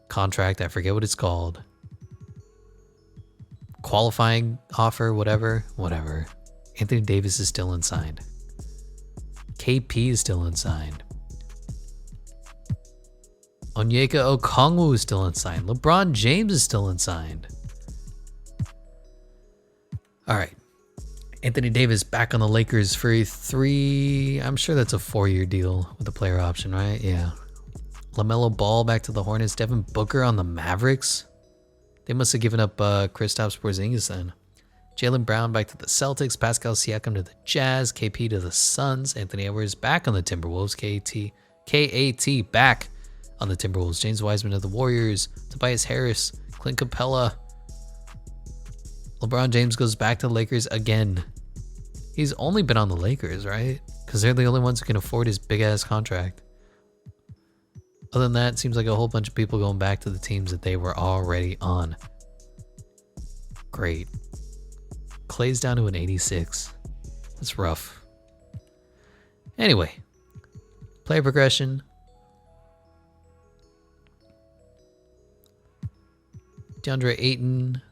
contract. I forget what it's called. Qualifying offer, whatever. Anthony Davis is still unsigned. KP is still unsigned. Onyeka Okongwu is still unsigned. LeBron James is still unsigned. All right. Anthony Davis back on the Lakers for I'm sure that's a 4-year deal with the player option, right? Yeah. LaMelo Ball back to the Hornets. Devin Booker on the Mavericks. They must have given up Kristaps Porzingis then. Jaylen Brown back to the Celtics. Pascal Siakam to the Jazz. KP to the Suns. Anthony Edwards back on the Timberwolves. KAT back on the Timberwolves. James Wiseman to the Warriors. Tobias Harris. Clint Capella. LeBron James goes back to the Lakers again. He's only been on the Lakers, right? Because they're the only ones who can afford his big-ass contract. Other than that, it seems like a whole bunch of people going back to the teams that they were already on. Great. Clay's down to an 86. That's rough. Anyway. Player progression. DeAndre Ayton.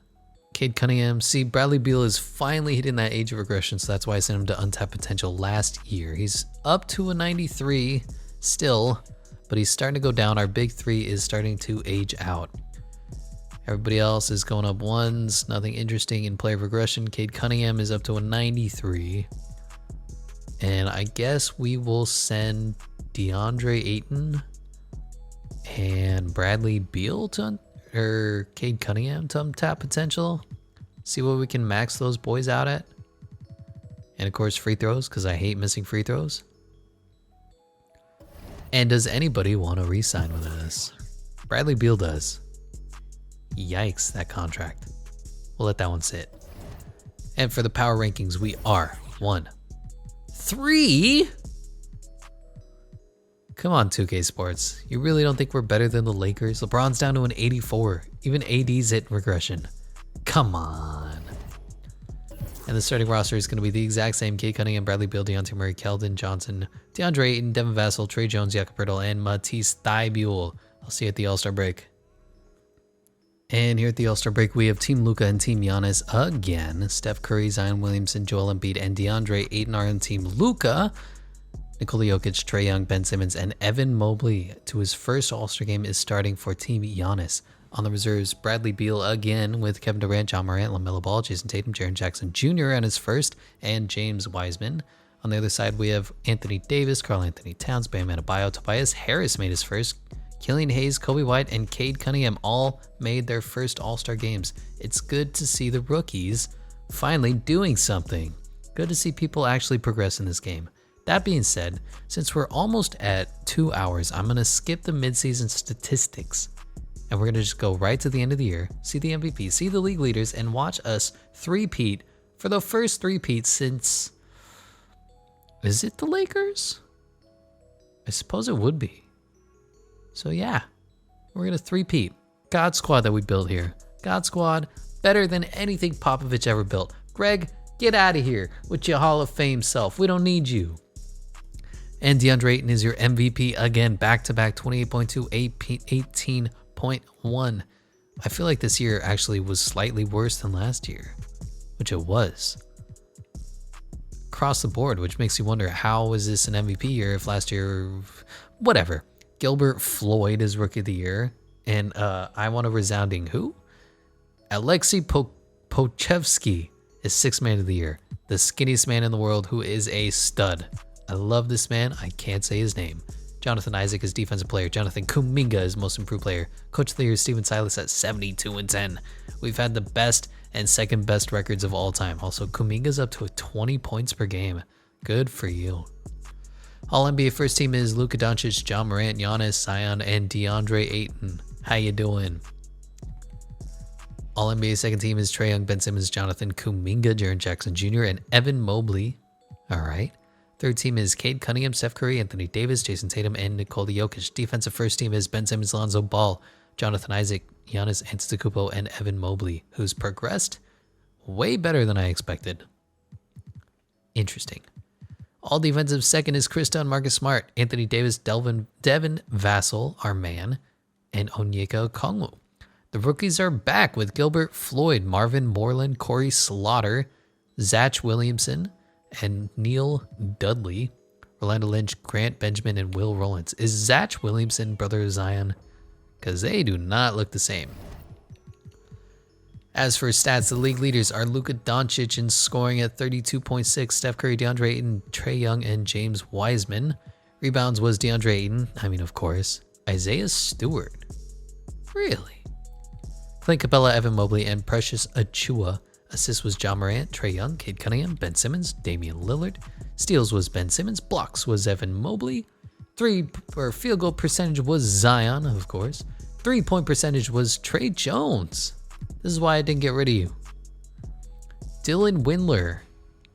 Cade Cunningham. See, Bradley Beal is finally hitting that age of regression, so that's why I sent him to untapped potential last year. He's up to a 93 still, but he's starting to go down. Our big three is starting to age out. Everybody else is going up ones. Nothing interesting in player progression. Cade Cunningham is up to a 93. And I guess we will send DeAndre Ayton and Bradley Beal to Cade Cunningham to untap potential. See what we can max those boys out at. And of course, free throws, because I hate missing free throws. And does anybody want to re-sign with us? Bradley Beal does. Yikes, that contract. We'll let that one sit. And for the power rankings, we are 1, 3. Come on, 2K Sports. You really don't think we're better than the Lakers? LeBron's down to an 84. Even AD's hit regression. Come on. And the starting roster is going to be the exact same. Cade Cunningham, Bradley Beal, Deontay Murray, Keldon Johnson, DeAndre Ayton, Devin Vassell, Trey Jones, Jakob Poeltl, and Matisse Thybulle. I'll see you at the All-Star break. And here at the All-Star break, we have Team Luka and Team Giannis again. Steph Curry, Zion Williamson, Joel Embiid, and DeAndre Ayton are on Team Luka. Nikola Jokic, Trae Young, Ben Simmons, and Evan Mobley to his first All-Star game is starting for Team Giannis. On the reserves, Bradley Beal again with Kevin Durant, John Morant, LaMelo Ball, Jason Tatum, Jaren Jackson Jr. on his first, and James Wiseman. On the other side, we have Anthony Davis, Karl Anthony Towns, Bam Adebayo, Tobias Harris made his first, Killian Hayes, Kobe White, and Cade Cunningham all made their first All-Star games. It's good to see the rookies finally doing something. Good to see people actually progress in this game. That being said, since we're almost at 2 hours, I'm going to skip the midseason statistics. And we're going to just go right to the end of the year, see the MVP, see the league leaders, and watch us three-peat for the first three-peat since... Is it the Lakers? I suppose it would be. So yeah, we're going to three-peat. God Squad that we built here. God Squad, better than anything Popovich ever built. Greg, get out of here with your Hall of Fame self. We don't need you. And DeAndre Ayton is your MVP again, back-to-back 28.2, 18.1. I feel like this year actually was slightly worse than last year, which it was. Across the board, which makes you wonder, how is this an MVP year if last year, whatever. Gilbert Floyd is Rookie of the Year, and I want a resounding who? Alexei Pochevsky is Sixth Man of the Year, the skinniest man in the world who is a stud. I love this man. I can't say his name. Jonathan Isaac is Defensive Player. Jonathan Kuminga is Most Improved Player. Coach of the Year is Steven Silas at 72-10. We've had the best and second best records of all time. Also, Kuminga's up to 20 points per game. Good for you. All NBA first team is Luka Doncic, John Morant, Giannis, Zion, and DeAndre Ayton. How you doing? All NBA second team is Trae Young, Ben Simmons, Jonathan Kuminga, Jaren Jackson Jr., and Evan Mobley. All right. Third team is Cade Cunningham, Steph Curry, Anthony Davis, Jason Tatum, and Nikola Jokic. Defensive first team is Ben Simmons, Lonzo Ball, Jonathan Isaac, Giannis Antetokounmpo, and Evan Mobley, who's progressed way better than I expected. Interesting. All defensive second is Chris Dunn, Marcus Smart, Anthony Davis, Devin Vassell, our man, and Onyeka Okongwu. The rookies are back with Gilbert Floyd, Marvin Moreland, Corey Slaughter, Zach Williamson, and Neil Dudley, Orlando Lynch, Grant Benjamin, and Will Rollins. Is Zach Williamson brother of Zion? Because they do not look the same. As for stats, the league leaders are Luka Doncic in scoring at 32.6, Steph Curry, DeAndre Ayton, Trae Young, and James Wiseman. Rebounds was DeAndre Ayton, of course. Isaiah Stewart. Really? Clint Capella, Evan Mobley, and Precious Achua. Assists was John Morant, Trae Young, Cade Cunningham, Ben Simmons, Damian Lillard. Steals was Ben Simmons. Blocks was Evan Mobley. Field goal percentage was Zion, of course. 3-point percentage was Trey Jones. This is why I didn't get rid of you. Dylan Windler,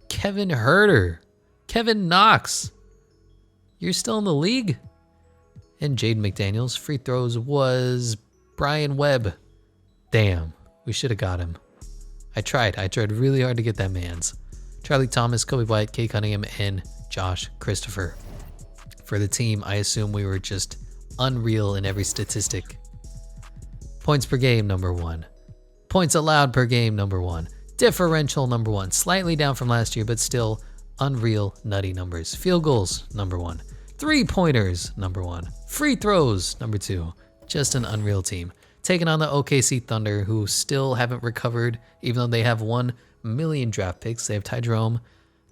Kevin Huerter, Kevin Knox. You're still in the league? And Jaden McDaniels. Free throws was Brian Webb. Damn, we should have got him. I tried really hard to get that man's. Charlie Thomas, Kobe White, Kay Cunningham, and Josh Christopher. For the team, I assume we were just unreal in every statistic. Points per game, number 1. Points allowed per game, number 1. Differential, number 1. Slightly down from last year, but still unreal nutty numbers. Field goals, number 1. 3-pointers, number 1. Free throws, number 2. Just an unreal team. Taking on the OKC Thunder, who still haven't recovered, even though they have 1 million draft picks. They have Ty Jerome,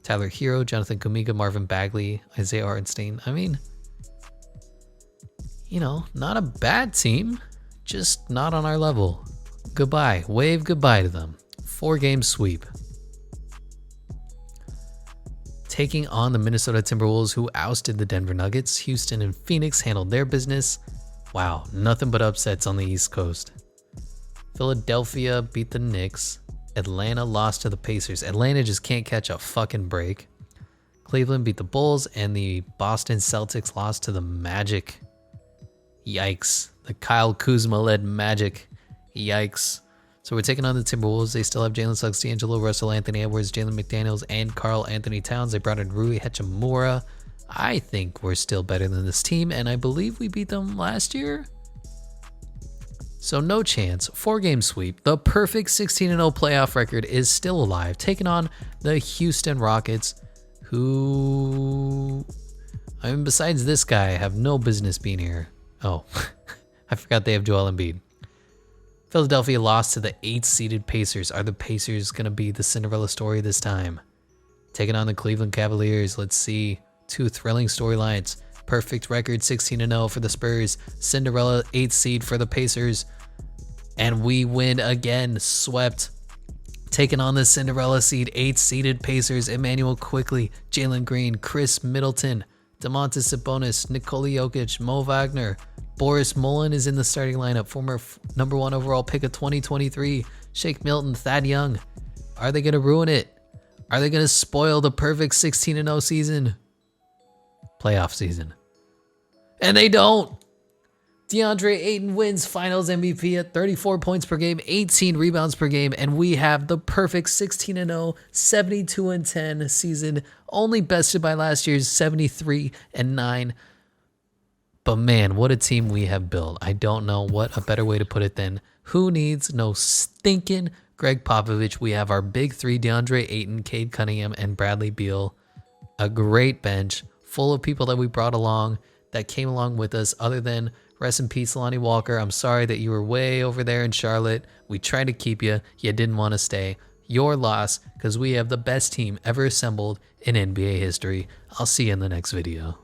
Tyler Hero, Jonathan Kuminga, Marvin Bagley, Isaiah Hartenstein. Not a bad team, just not on our level. Goodbye. Wave goodbye to them. 4-game sweep. Taking on the Minnesota Timberwolves, who ousted the Denver Nuggets. Houston and Phoenix handled their business. Wow, nothing but upsets on the East Coast. Philadelphia beat the Knicks. Atlanta lost to the Pacers. Atlanta just can't catch a fucking break. Cleveland beat the Bulls, and the Boston Celtics lost to the Magic. Yikes. The Kyle Kuzma-led Magic. Yikes. So we're taking on the Timberwolves. They still have Jalen Suggs, D'Angelo Russell, Anthony Edwards, Jalen McDaniels, and Karl Anthony Towns. They brought in Rui Hachimura. I think we're still better than this team, and I believe we beat them last year. So no chance. 4-game sweep. The perfect 16-0 playoff record is still alive, taking on the Houston Rockets, who, besides this guy, have no business being here. Oh, I forgot they have Joel Embiid. Philadelphia lost to the 8th-seeded Pacers. Are the Pacers going to be the Cinderella story this time? Taking on the Cleveland Cavaliers. Let's see. 2 thrilling storylines. Perfect record, 16-0 for the Spurs. Cinderella, 8th seed for the Pacers. And we win again. Swept. Taking on the Cinderella seed, 8th-seeded Pacers. Emmanuel Quickley, Jalen Green, Chris Middleton, Domantas Sabonis, Nikola Jokic, Mo Wagner. Boris Mullen is in the starting lineup. Former number 1 overall pick of 2023. Shake Milton, Thad Young. Are they going to ruin it? Are they going to spoil the perfect 16-0 season? Playoff season. And they don't. DeAndre Ayton wins Finals MVP at 34 points per game, 18 rebounds per game, and we have the perfect 16-0, 72-10 season, only bested by last year's 73-9. But man, what a team we have built. I don't know what a better way to put it than who needs no stinking Greg Popovich. We have our big three, DeAndre Ayton, Cade Cunningham, and Bradley Beal. A great bench full of people that we brought along that came along with us, other than rest in peace, Lonnie Walker. I'm sorry that you were way over there in Charlotte. We tried to keep you. You didn't want to stay. Your loss, because we have the best team ever assembled in NBA history. I'll see you in the next video.